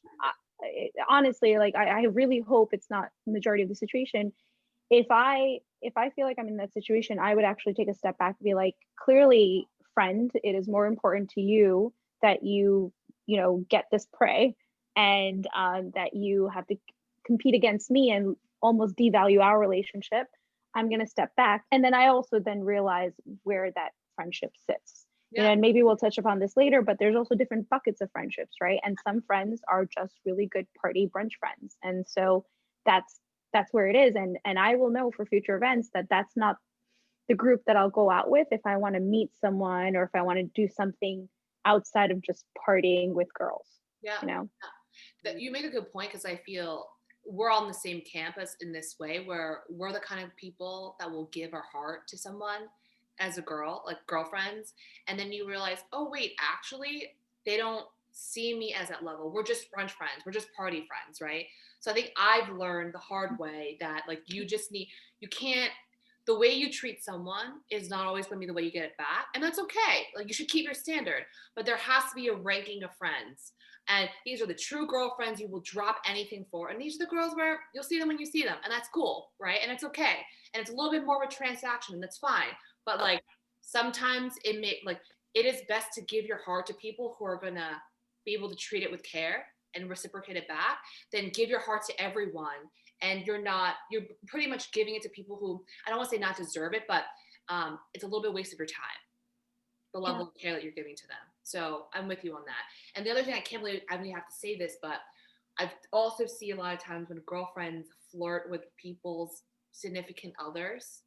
Speaker 2: honestly, like I really hope it's not the majority of the situation. If I feel like I'm in that situation, I would actually take a step back and be like, clearly, friend, it is more important to you that you get this prey, and that you have to compete against me and almost devalue our relationship, I'm going to step back. And then I also then realize where that friendship sits. You know, and maybe we'll touch upon this later, but there's also different buckets of friendships, right? And some friends are just really good party brunch friends. And so that's where it is. And I will know for future events that that's not the group that I'll go out with if I want to meet someone or if I want to do something outside of just partying with girls.
Speaker 1: Yeah.
Speaker 2: You know?
Speaker 1: Yeah. You make a good point, because I feel we're on the same campus in this way, where we're the kind of people that will give our heart to someone as a girl, like girlfriends, and then you realize, oh wait, actually they don't see me as that level. We're just brunch friends. We're just party friends, right? So I think I've learned the hard way that like you can't, the way you treat someone is not always going to be the way you get it back, and that's okay. Like you should keep your standard, but there has to be a ranking of friends. And these are the true girlfriends you will drop anything for. And these are the girls where you'll see them when you see them. And that's cool, right? And it's okay. And it's a little bit more of a transaction, and that's fine. But like sometimes it is best to give your heart to people who are gonna be able to treat it with care and reciprocate it back, than give your heart to everyone. And you're pretty much giving it to people who, I don't want to say not deserve it, but it's a little bit waste of your time, the level of care that you're giving to them. So I'm with you on that. And the other thing, I can't believe I really have to say this, but I've also seen a lot of times when girlfriends flirt with people's significant others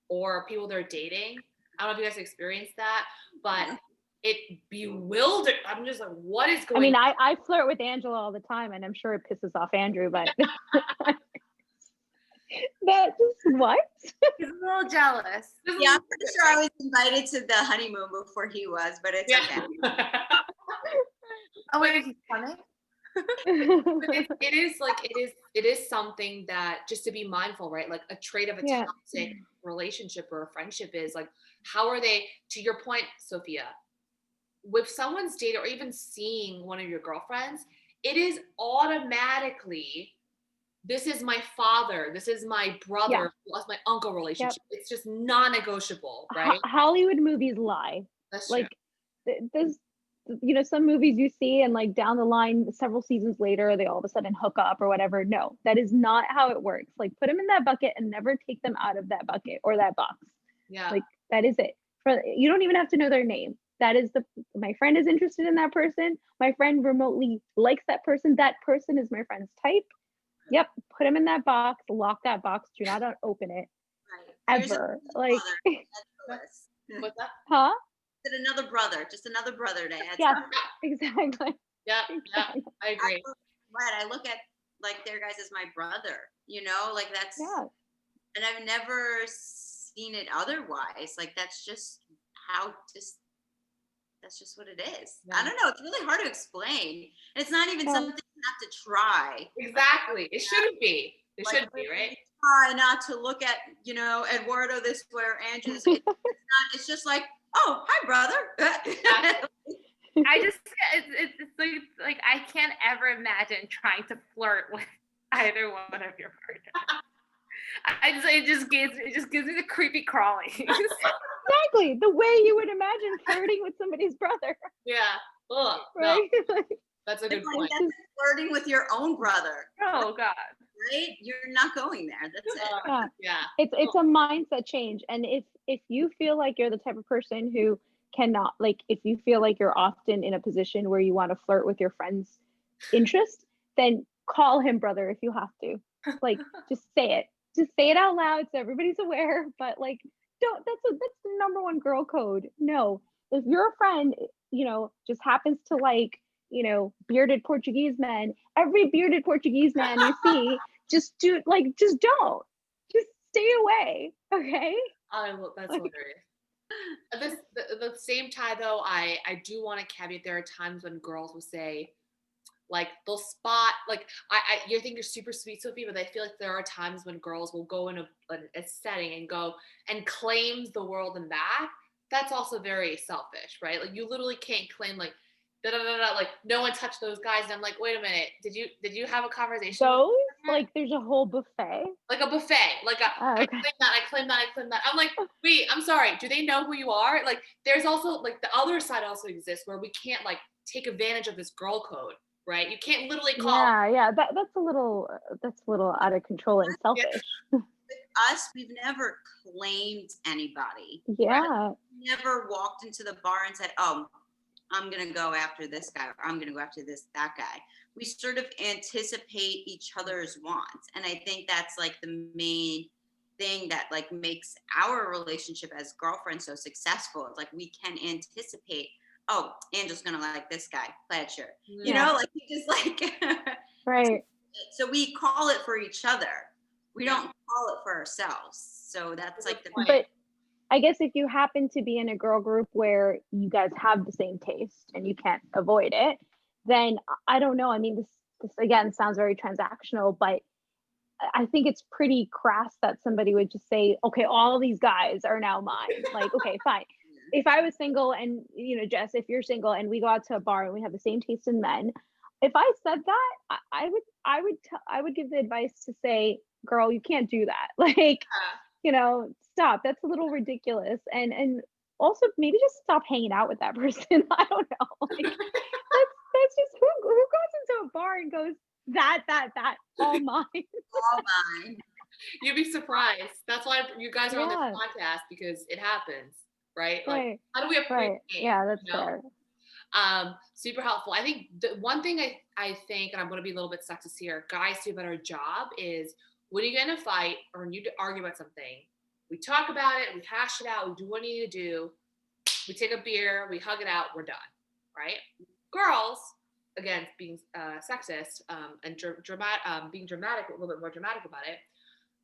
Speaker 1: or people they're dating. I don't know if you guys experienced that, but it bewildered. I'm just like, what is going on?
Speaker 2: I flirt with Angela all the time, and I'm sure it pisses off Andrew, but that just what?
Speaker 4: He's a little jealous.
Speaker 3: Yeah, I'm pretty sure I was invited to the honeymoon before he was, but it's okay.
Speaker 4: Oh wait, he's coming?
Speaker 1: it is something that just to be mindful, right? Like a trait of a toxic relationship or a friendship is like, how are they, to your point, Sophia, with someone's date or even seeing one of your girlfriends, it is automatically, this is my father, this is my brother, plus my uncle relationship. It's just non-negotiable, right?
Speaker 2: Hollywood movies lie.
Speaker 1: That's
Speaker 2: like
Speaker 1: true.
Speaker 2: there's, you know, some movies you see and like down the line, several seasons later, they all of a sudden hook up or whatever. No, that is not how it works. Like put them in that bucket and never take them out of that bucket or that box.
Speaker 1: Yeah.
Speaker 2: Like that is it. You don't even have to know their name. That is my friend is interested in that person. My friend remotely likes that person. That person is my friend's type. Yep. Put them in that box, lock that box. Do not open it. Right. Ever. Like,
Speaker 1: what's that?
Speaker 2: Huh?
Speaker 3: Another brother, just another brother to add.
Speaker 2: Yeah, exactly.
Speaker 1: Yeah, I agree.
Speaker 3: I look at like their guys as my brother, you know, like that's, and I've never seen it otherwise. Like that's just that's just what it is. Yeah. I don't know. It's really hard to explain. And it's not even something you have to try.
Speaker 1: Exactly. It shouldn't be. It shouldn't be, right?
Speaker 3: Try not to look at, you know, Eduardo this way or Andrew this way. It's just like, oh, hi, brother.
Speaker 4: I just, it's like I can't ever imagine trying to flirt with either one of your partners. It just gives me the creepy crawling.
Speaker 2: Exactly, the way you would imagine flirting with somebody's brother.
Speaker 1: Yeah. Ugh,
Speaker 2: right.
Speaker 1: No. That's a good point.
Speaker 3: That's flirting with your own brother.
Speaker 4: Oh God.
Speaker 3: Right? You're not going there. That's it.
Speaker 1: Yeah.
Speaker 2: It's a mindset change, and if you feel like you're the type of person who cannot, like, if you feel like you're often in a position where you want to flirt with your friend's interest, then call him brother if you have to. Like, just say it out loud so everybody's aware. But like, that's the number one girl code. No, if your friend, you know, just happens to like, you know, bearded Portuguese men, every bearded Portuguese man you see, just don't, just stay away. Okay.
Speaker 1: That's hilarious. The same time though, I do want to caveat, there are times when girls will say, like, they'll spot, like, you think you're super sweet, Sophie, but I feel like there are times when girls will go in a setting and go and claim the world and back. That's also very selfish, right? Like, you literally can't claim like, like no one touched those guys. And I'm like, wait a minute, did you have a conversation?
Speaker 2: Those, like, there's a whole buffet.
Speaker 1: Like a buffet, like I claim that. I'm like, wait, I'm sorry. Do they know who you are? Like, there's also like the other side also exists where we can't like take advantage of this girl code. right? You can't literally call.
Speaker 2: Yeah, that's a little out of control and
Speaker 1: Yeah.
Speaker 2: selfish.
Speaker 3: Us, we've never claimed anybody.
Speaker 2: Yeah.
Speaker 3: Never walked into the bar and said, "Oh, I'm gonna go after this guy, or I'm gonna go after that guy." We sort of anticipate each other's wants, and I think that's like the main thing that like makes our relationship as girlfriends so successful. It's like we can anticipate, oh, Angel's gonna like this guy, plaid shirt. You
Speaker 2: Yeah.
Speaker 3: know, like we just like
Speaker 2: Right.
Speaker 3: so we call it for each other. We don't call it for ourselves. So that's like the
Speaker 2: But I guess if you happen to be in a girl group where you guys have the same taste and you can't avoid it, then I don't know. I mean, this again sounds very transactional, but I think it's pretty crass that somebody would just say, okay, all these guys are now mine. Like, okay, fine. If I was single and, you know, Jess, if you're single and we go out to a bar and we have the same taste in men, if I said that, I would give the advice to say, girl, you can't do that. Like, you know, stop. That's a little ridiculous. And also maybe just stop hanging out with that person. I don't know. Like, that's just who goes into a bar and goes, that, all mine.
Speaker 3: all mine.
Speaker 1: You'd be surprised. That's why you guys are on this
Speaker 2: Yeah.
Speaker 1: podcast, because it happens, right? Like,
Speaker 2: Right.
Speaker 1: how do we appreciate?
Speaker 2: Right. Yeah, that's
Speaker 1: you know?
Speaker 2: fair.
Speaker 1: Super helpful. I think the one thing I think, and I'm going to be a little bit sexist here, guys do a better job is when you get in a fight or when you argue about something, we talk about it, we hash it out, we do what we need to do, we take a beer, we hug it out, we're done, right? Girls, again, being sexist and being dramatic, a little bit more dramatic about it,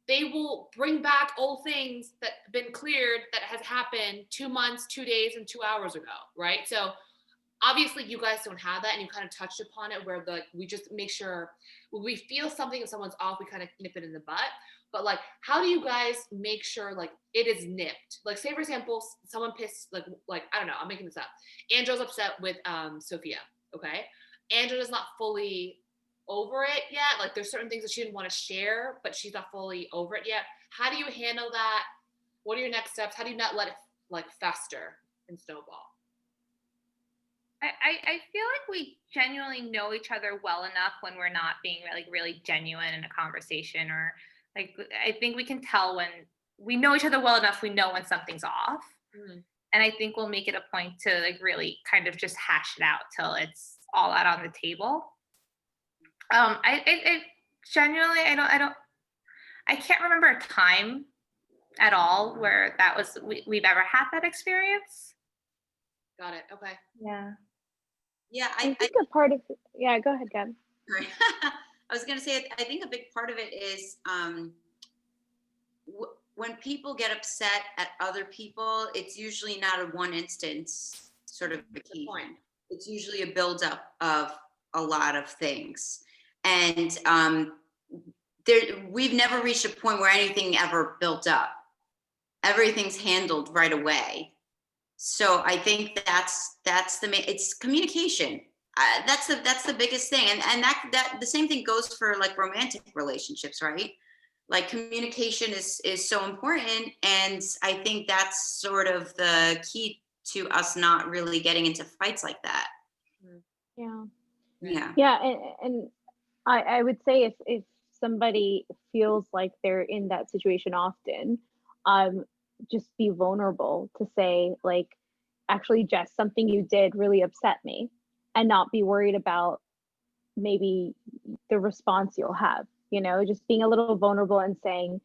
Speaker 1: they will bring back old things that have been cleared that has happened 2 months, 2 days, and 2 hours ago, right? So obviously you guys don't have that, and you kind of touched upon it where we just make sure when we feel something and someone's off, we kind of nip it in the butt. But like, how do you guys make sure like it is nipped? Like, say for example, someone pissed, like I don't know, I'm making this up. Angela's upset with Sophia, okay? Angela's not fully over it yet. Like, there's certain things that she didn't want to share, but she's not fully over it yet. How do you handle that? What are your next steps? How do you not let it like fester and snowball?
Speaker 4: I feel like we genuinely know each other well enough when we're not being like really genuine in a conversation, or like I think we can tell when we know each other well enough. We know when something's off, and I think we'll make it a point to like really kind of just hash it out till it's all out on the table. I genuinely I can't remember a time at all where that was we've ever had that experience.
Speaker 1: Got it. Okay.
Speaker 2: Yeah.
Speaker 3: Yeah,
Speaker 2: I think a part of yeah, go ahead, Gab.
Speaker 3: Sorry. I was going to say, I think a big part of it is when people get upset at other people, it's usually not a one instance sort of occasion. It's usually a buildup of a lot of things. And we've never reached a point where anything ever built up. Everything's handled right away. So I think that's the main. It's communication. That's the biggest thing, and that the same thing goes for like romantic relationships, right? Like communication is so important, and I think that's sort of the key to us not really getting into fights like that.
Speaker 2: Yeah, and I would say if somebody feels like they're in that situation often, just be vulnerable to say like, actually, Jess, something you did really upset me, and not be worried about maybe the response you'll have, you know, just being a little vulnerable and saying,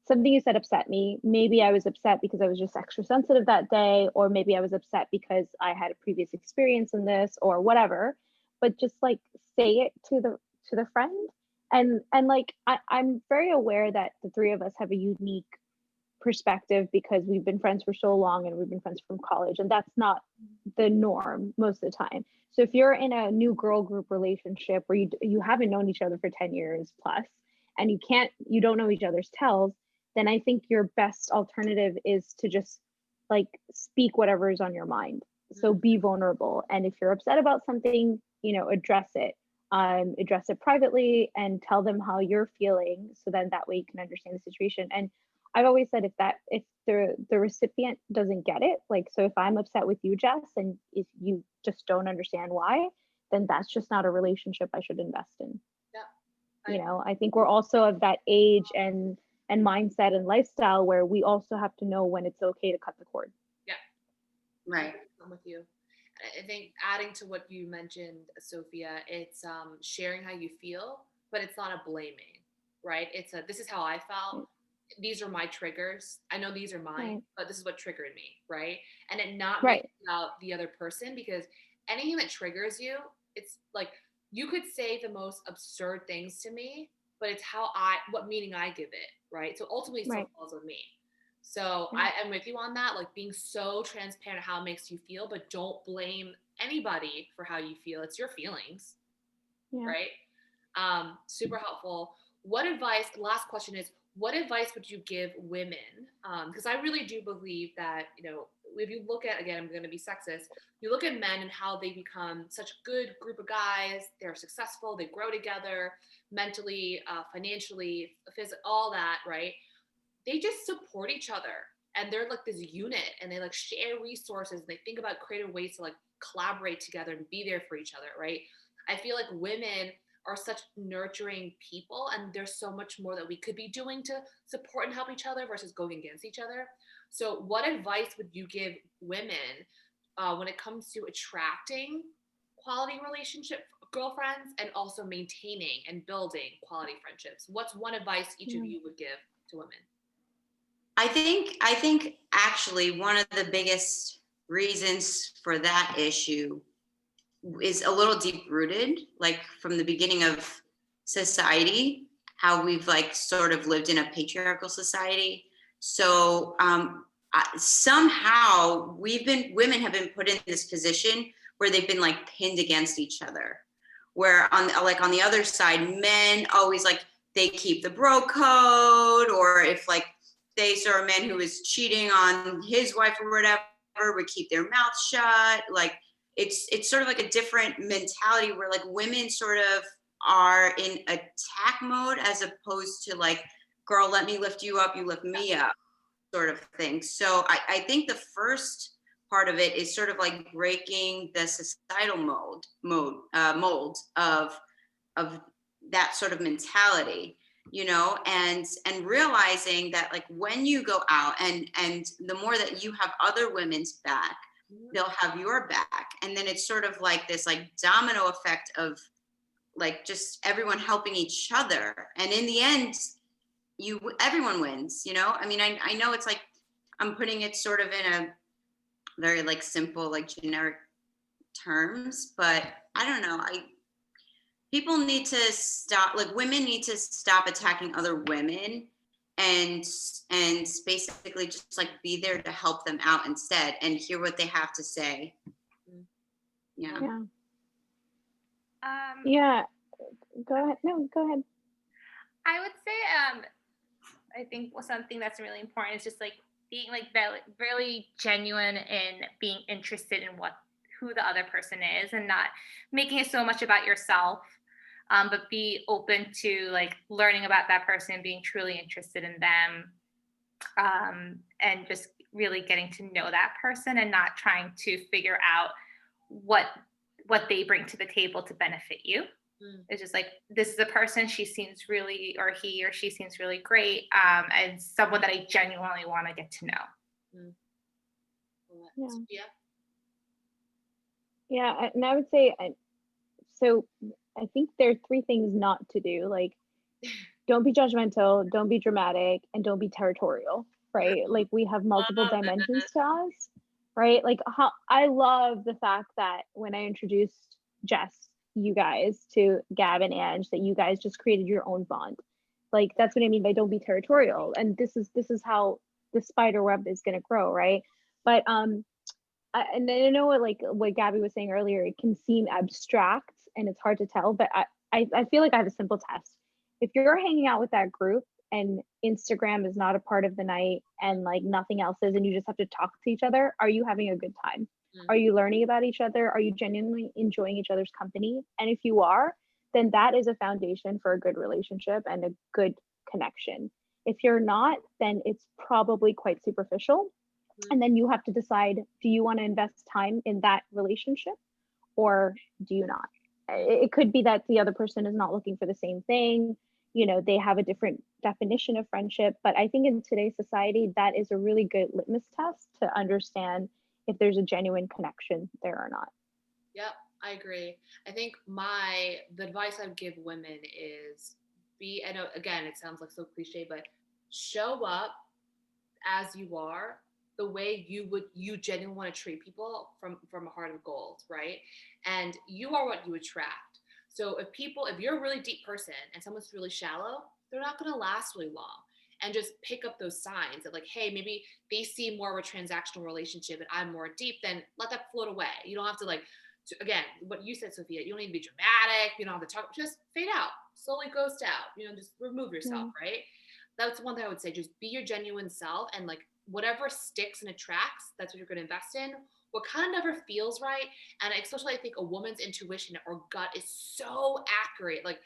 Speaker 2: something you said upset me. Maybe I was upset because I was just extra sensitive that day, or maybe I was upset because I had a previous experience in this or whatever, but just like say it to the friend. And like I'm very aware that the three of us have a unique perspective because we've been friends for so long and we've been friends from college, and that's not the norm most of the time. So if you're in a new girl group relationship where you haven't known each other for 10 years plus and you don't know each other's tells, then I think your best alternative is to just like speak whatever is on your mind. So be vulnerable, and if you're upset about something, you know, address it privately and tell them how you're feeling, so then that way you can understand the situation. And I've always said if the recipient doesn't get it, like, so if I'm upset with you, Jess, and if you just don't understand why, then that's just not a relationship I should invest in.
Speaker 1: Yeah.
Speaker 2: You know, I think we're also of that age and mindset and lifestyle where we also have to know when it's okay to cut the cord.
Speaker 1: Yeah.
Speaker 3: Right.
Speaker 1: I'm with you. I think adding to what you mentioned, Sophia, it's sharing how you feel, but it's not a blaming, right? It's a, this is how I felt. These are my triggers. I know these are mine,
Speaker 2: Right.
Speaker 1: but this is what triggered me, right? And it not
Speaker 2: Right.
Speaker 1: making about the other person, because anything that triggers you, it's like you could say the most absurd things to me, but it's what meaning I give it, right? So ultimately, it still
Speaker 2: Right.
Speaker 1: falls on me. So
Speaker 2: Yeah.
Speaker 1: I am with you on that, like being so transparent how it makes you feel, but don't blame anybody for how you feel. It's your feelings,
Speaker 2: Yeah.
Speaker 1: right? Super helpful. What advice, last question is, what advice would you give women? Because I really do believe that, you know, if you look at, again, I'm going to be sexist, you look at men and how they become such a good group of guys, they're successful, they grow together mentally, financially, physically, all that, right? They just support each other and they're like this unit and they like share resources and they think about creative ways to like collaborate together and be there for each other, right? I feel like women are such nurturing people and there's so much more that we could be doing to support and help each other versus going against each other. So what advice would you give women when it comes to attracting quality relationship girlfriends and also maintaining and building quality friendships? What's one advice each of you would give to women?
Speaker 3: I think actually one of the biggest reasons for that issue is a little deep rooted, like from the beginning of society, how we've like sort of lived in a patriarchal society. So somehow women have been put in this position where they've been like pinned against each other. Where on the other side, men always like they keep the bro code, or if like they saw a man who was cheating on his wife or whatever, would keep their mouth shut. Like it's sort of like a different mentality where like women sort of are in attack mode as opposed to like, girl, let me lift you up, you lift me up sort of thing. So I think the first part of it is sort of like breaking the societal mold of that sort of mentality, you know, and realizing that like when you go out and the more that you have other women's back, they'll have your back, and then it's sort of like this like domino effect of like just everyone helping each other, and in the end everyone wins, you know. I mean, I know it's like I'm putting it sort of in a very like simple like generic terms, but I don't know, people need to stop, like women need to stop attacking other women and basically just like be there to help them out instead and hear what they have to say. Yeah.
Speaker 2: Yeah. Go ahead. No, go ahead.
Speaker 4: I would say I think something that's really important is just like being like really genuine in being interested in who the other person is, and not making it so much about yourself, but be open to like learning about that person, being truly interested in them, and just really getting to know that person and not trying to figure out what they bring to the table to benefit you. It's just like, this is a person, she seems really, or he or she seems really great, and someone that I genuinely want to get to know.
Speaker 2: Yeah, and I would say, so I think there are 3 things not to do. Like, don't be judgmental, don't be dramatic, and don't be territorial, right? Like, we have multiple dimensions to us, right? Like, how I love the fact that when I introduced you guys to Gab and Ange, that you guys just created your own bond. Like, that's what I mean by don't be territorial. And this is how the spider web is going to grow, right? But and I know what Gabby was saying earlier, it can seem abstract and it's hard to tell, but I feel like I have a simple test. If you're hanging out with that group and Instagram is not a part of the night and like nothing else is, and you just have to talk to each other, are you having a good time? Are you learning about each other? Are you genuinely enjoying each other's company? And if you are, then that is a foundation for a good relationship and a good connection. If you're not, then it's probably quite superficial. And then you have to decide, do you want to invest time in that relationship or do you not? it could be that the other person is not looking for the same thing. You know, they have a different definition of friendship. But I think in today's society, that is a really good litmus test to understand if there's a genuine connection there or not.
Speaker 1: Yep, I agree. I think the advice I would give women is I know again it sounds like so cliche, but show up as you are, the way you genuinely want to treat people from a heart of gold, right? And you are what you attract. So if you're a really deep person and someone's really shallow, they're not going to last really long. And just pick up those signs that, like, hey, maybe they see more of a transactional relationship and I'm more deep, then let that float away. You don't have to, like, again, what you said, Sophia, you don't need to be dramatic, you don't have to talk, just fade out, slowly ghost out, just remove yourself, right? That's one thing I would say. Just be your genuine self, and like whatever sticks and attracts, that's what you're going to invest in. What kind of never feels right, and especially I think a woman's intuition or gut is so accurate. Like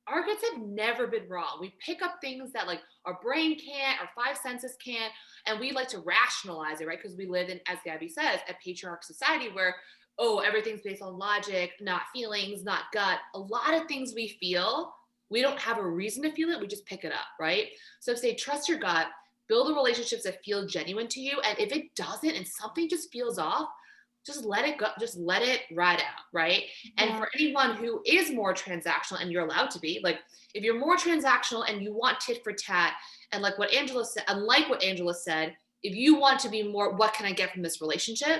Speaker 1: our guts have never been wrong. We pick up things that like our brain can't, our five senses can't, and we like to rationalize it, right? Because we live in, as Gabby says, a patriarch society where, oh, everything's based on logic, not feelings, not gut. A lot of things we feel, we don't have a reason to feel it, we just pick it up, right? So say trust your gut, build the relationships that feel genuine to you. And if it doesn't and something just feels off, just let it go, just let it ride out, right? And for anyone who is more transactional, and you're allowed to be, like if you're more transactional and you want tit for tat, and like what Angela said, unlike what Angela said, if you want to be more, what can I get from this relationship?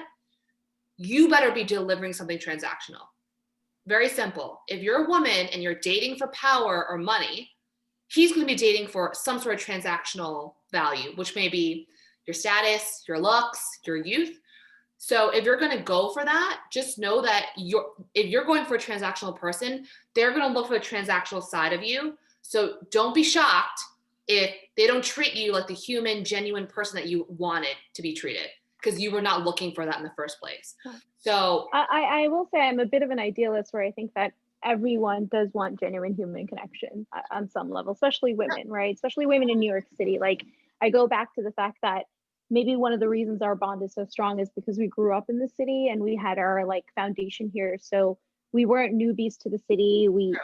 Speaker 1: You better be delivering something transactional. Very simple. If you're a woman and you're dating for power or money, he's going to be dating for some sort of transactional value, which may be your status, your looks, your youth. So if you're going to go for that, just know that if you're going for a transactional person, they're going to look for the transactional side of you. So don't be shocked if they don't treat you like the human, genuine person that you wanted to be treated, because you were not looking for that in the first place. So
Speaker 2: I will say I'm a bit of an idealist where I think that everyone does want genuine human connection on some level, especially women, right? Especially women in New York City. Like I go back to the fact that maybe one of the reasons our bond is so strong is because we grew up in the city and we had our like foundation here. So we weren't newbies to the city. We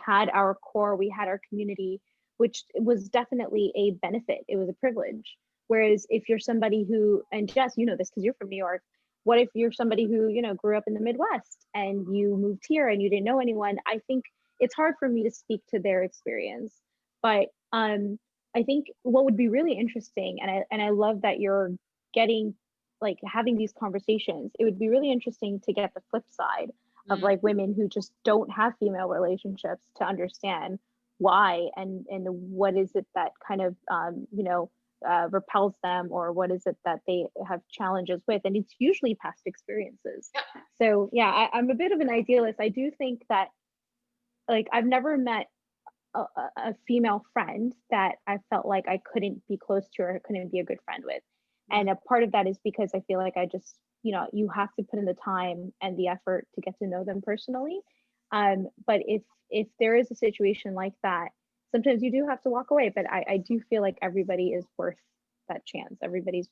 Speaker 2: had our core, we had our community, which was definitely a benefit. It was a privilege. Whereas if you're somebody who, and Jess, you know this because you're from New York, what if you're somebody who grew up in the Midwest and you moved here and you didn't know anyone? I think it's hard for me to speak to their experience, but I think what would be really interesting, and I love that you're getting like having these conversations. It would be really interesting to get the flip side of like women who just don't have female relationships, to understand why and what is it that kind of repels them, or what is it that they have challenges with, and it's usually past experiences. So yeah, I'm a bit of an idealist. I do think that like I've never met a female friend that I felt like I couldn't be close to or couldn't be a good friend with. And a part of that is because I feel like I just, you have to put in the time and the effort to get to know them personally. But if there is a situation like that, sometimes you do have to walk away. But I do feel like everybody is worth that chance. Everybody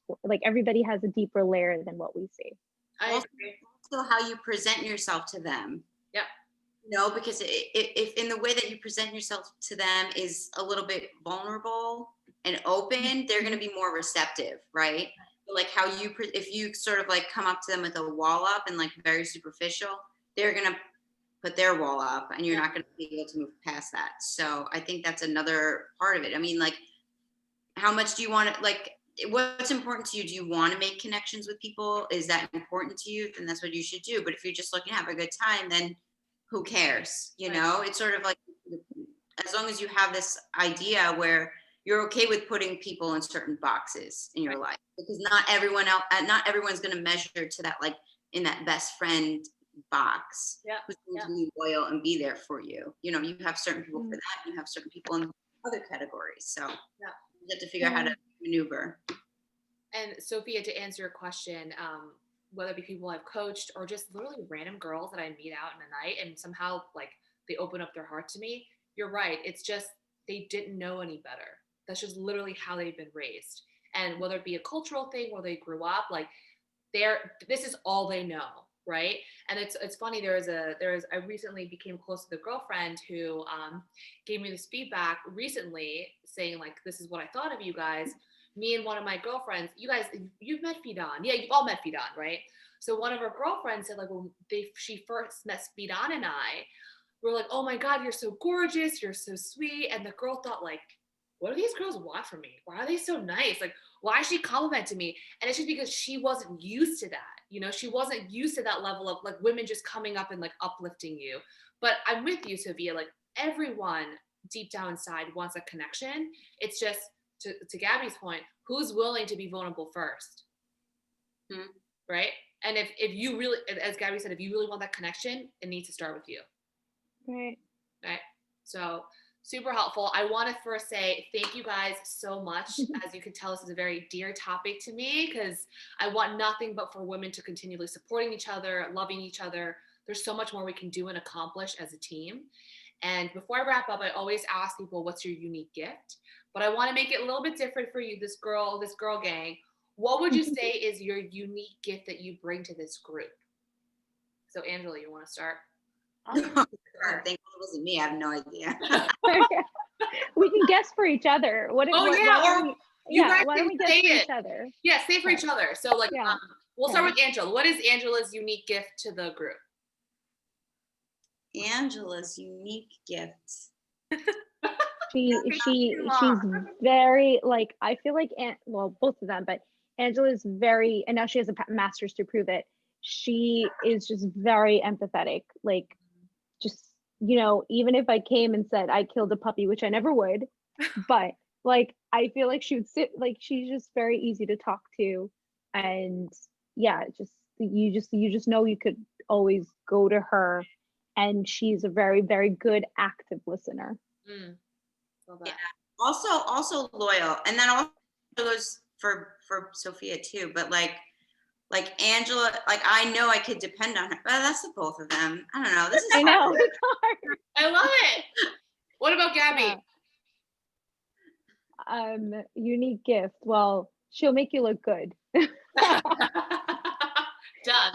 Speaker 2: has a deeper layer than what we see.
Speaker 1: I agree.
Speaker 3: Also how you present yourself to them.
Speaker 1: Yep.
Speaker 3: Because if in the way that you present yourself to them is a little bit vulnerable and open, they're going to be more receptive, right? But like how if you sort of like come up to them with a wall up and like very superficial, they're going to put their wall up and you're not going to be able to move past that. So I think that's another part of it. I mean, like, how much do you want to, like, what's important to you? Do you want to make connections with people? Is that important to you? Then that's what you should do. But if you're just looking to have a good time, then who cares? It's sort of like, as long as you have this idea where you're okay with putting people in certain boxes in your life, because not everyone's going to measure to that, like in that best friend box, who's going to be loyal and be there for you. You have certain people for that. You have certain people in other categories. So you have to figure out how to maneuver.
Speaker 1: And Sophia, to answer your question, whether it be people I've coached or just literally random girls that I meet out in the night and somehow like they open up their heart to me, you're right. It's just they didn't know any better. That's just literally how they've been raised. And whether it be a cultural thing where they grew up, like this is all they know. right? And it's funny. I recently became close to the girlfriend who gave me this feedback recently, saying like, this is what I thought of you guys. Me and one of my girlfriends, you guys, you've met Fidan, yeah, you've all met Fidan, right? So one of her girlfriends said like, when she first met Fidan and I, we're like, oh my God, you're so gorgeous, you're so sweet, and the girl thought like, what do these girls want from me? Why are they so nice? Like, why is she complimenting me? And it's just because she wasn't used to that. You know, she wasn't used to that level of like women just coming up and like uplifting you. But I'm with you, Sophia. Like everyone deep down inside wants a connection. It's just to Gabby's point, who's willing to be vulnerable first?
Speaker 3: Hmm.
Speaker 1: Right? And if you really, as Gabby said, if you really want that connection, it needs to start with you.
Speaker 2: Right.
Speaker 1: Right. So super helpful. I want to first say thank you guys so much. As you can tell, this is a very dear topic to me because I want nothing but for women to continually supporting each other, loving each other. There's so much more we can do and accomplish as a team. And before I wrap up, I always ask people, what's your unique gift? But I want to make it a little bit different for you, this girl gang. What would you say is your unique gift that you bring to this group? So Angela, you want to start?
Speaker 3: Oh, God, thankfully it wasn't me. I have no idea.
Speaker 2: We can guess for each other. Why don't we guess for each other?
Speaker 1: Yeah, say for each other. So like,
Speaker 2: Yeah.
Speaker 1: we'll start with Angela. What is Angela's unique gift to the group?
Speaker 3: Angela's unique gift.
Speaker 2: She's very like, I feel like well, both of them, but Angela's very, and now she has a master's to prove it. She is just very empathetic. Like, just, you know, even if I came and said I killed a puppy, which I never would, but like I feel like she would sit, like she's just very easy to talk to, and yeah, you just know you could always go to her, and she's a very, very good active listener.
Speaker 3: Yeah. Also loyal, and that also goes for Sophia too. But like Angela, like I know I could depend on her. Well, that's the both of them. I don't know. This is
Speaker 2: I know, it's hard.
Speaker 1: I love it. What about Gabby?
Speaker 2: Yeah. Unique gift. Well, she'll make you look good.
Speaker 1: Done.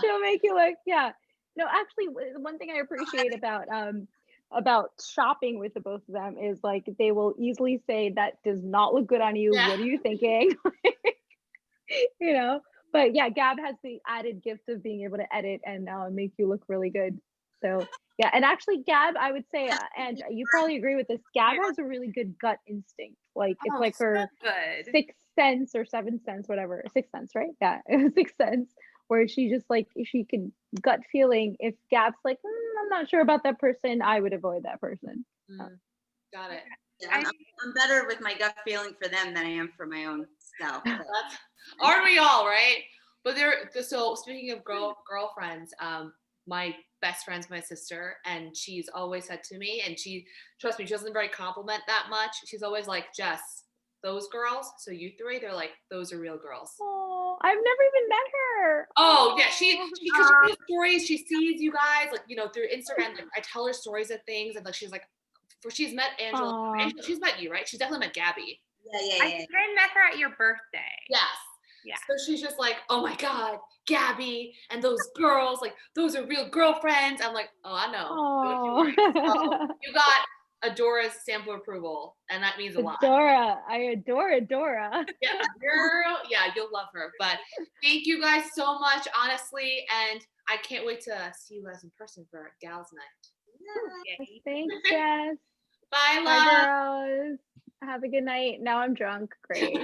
Speaker 2: She'll make you look, yeah. No, actually, one thing I appreciate about shopping with the both of them is like they will easily say that does not look good on you.
Speaker 1: Yeah.
Speaker 2: What are you thinking? You know. But yeah, Gab has the added gift of being able to edit and make you look really good. So yeah, and actually, Gab, I would say, and you probably agree with this. Gab has a really good gut instinct. Like it's like her sixth sense or seventh sense, whatever. Sixth sense, right? Yeah, sixth sense, where she just like she can gut feeling. If Gab's like, I'm not sure about that person, I would avoid that person.
Speaker 1: Got it.
Speaker 3: Yeah, I'm better with my gut feeling for them than I am for my own self.
Speaker 1: Aren't we all, right? But so speaking of girlfriends, my best friend's my sister, and she's always said to me, and trust me, she doesn't very compliment that much. She's always like, Jess, those girls, so you three, they're like, those are real girls.
Speaker 2: Oh, I've never even met her.
Speaker 1: Oh yeah, because she does stories, she sees you guys like, you know, through Instagram. Like I tell her stories of things, and like she's like, she's met Angela. Angela, she's met you, right? She's definitely met Gabby.
Speaker 3: Yeah.
Speaker 4: I think I met her at your birthday.
Speaker 1: Yes.
Speaker 4: Yeah.
Speaker 1: So she's just like, oh my God, Gabby and those girls, like those are real girlfriends. I'm like, oh, I know. So you got Adora's stamp of approval, and that means a lot.
Speaker 2: Adora, I adore Adora.
Speaker 1: Yeah, girl. Yeah, you'll love her. But thank you guys so much, honestly, and I can't wait to see you guys in person for Gals Night.
Speaker 2: Yes, thanks, Jess.
Speaker 1: Bye, love.
Speaker 2: Bye, girls. Have a good night. Now I'm drunk. Great.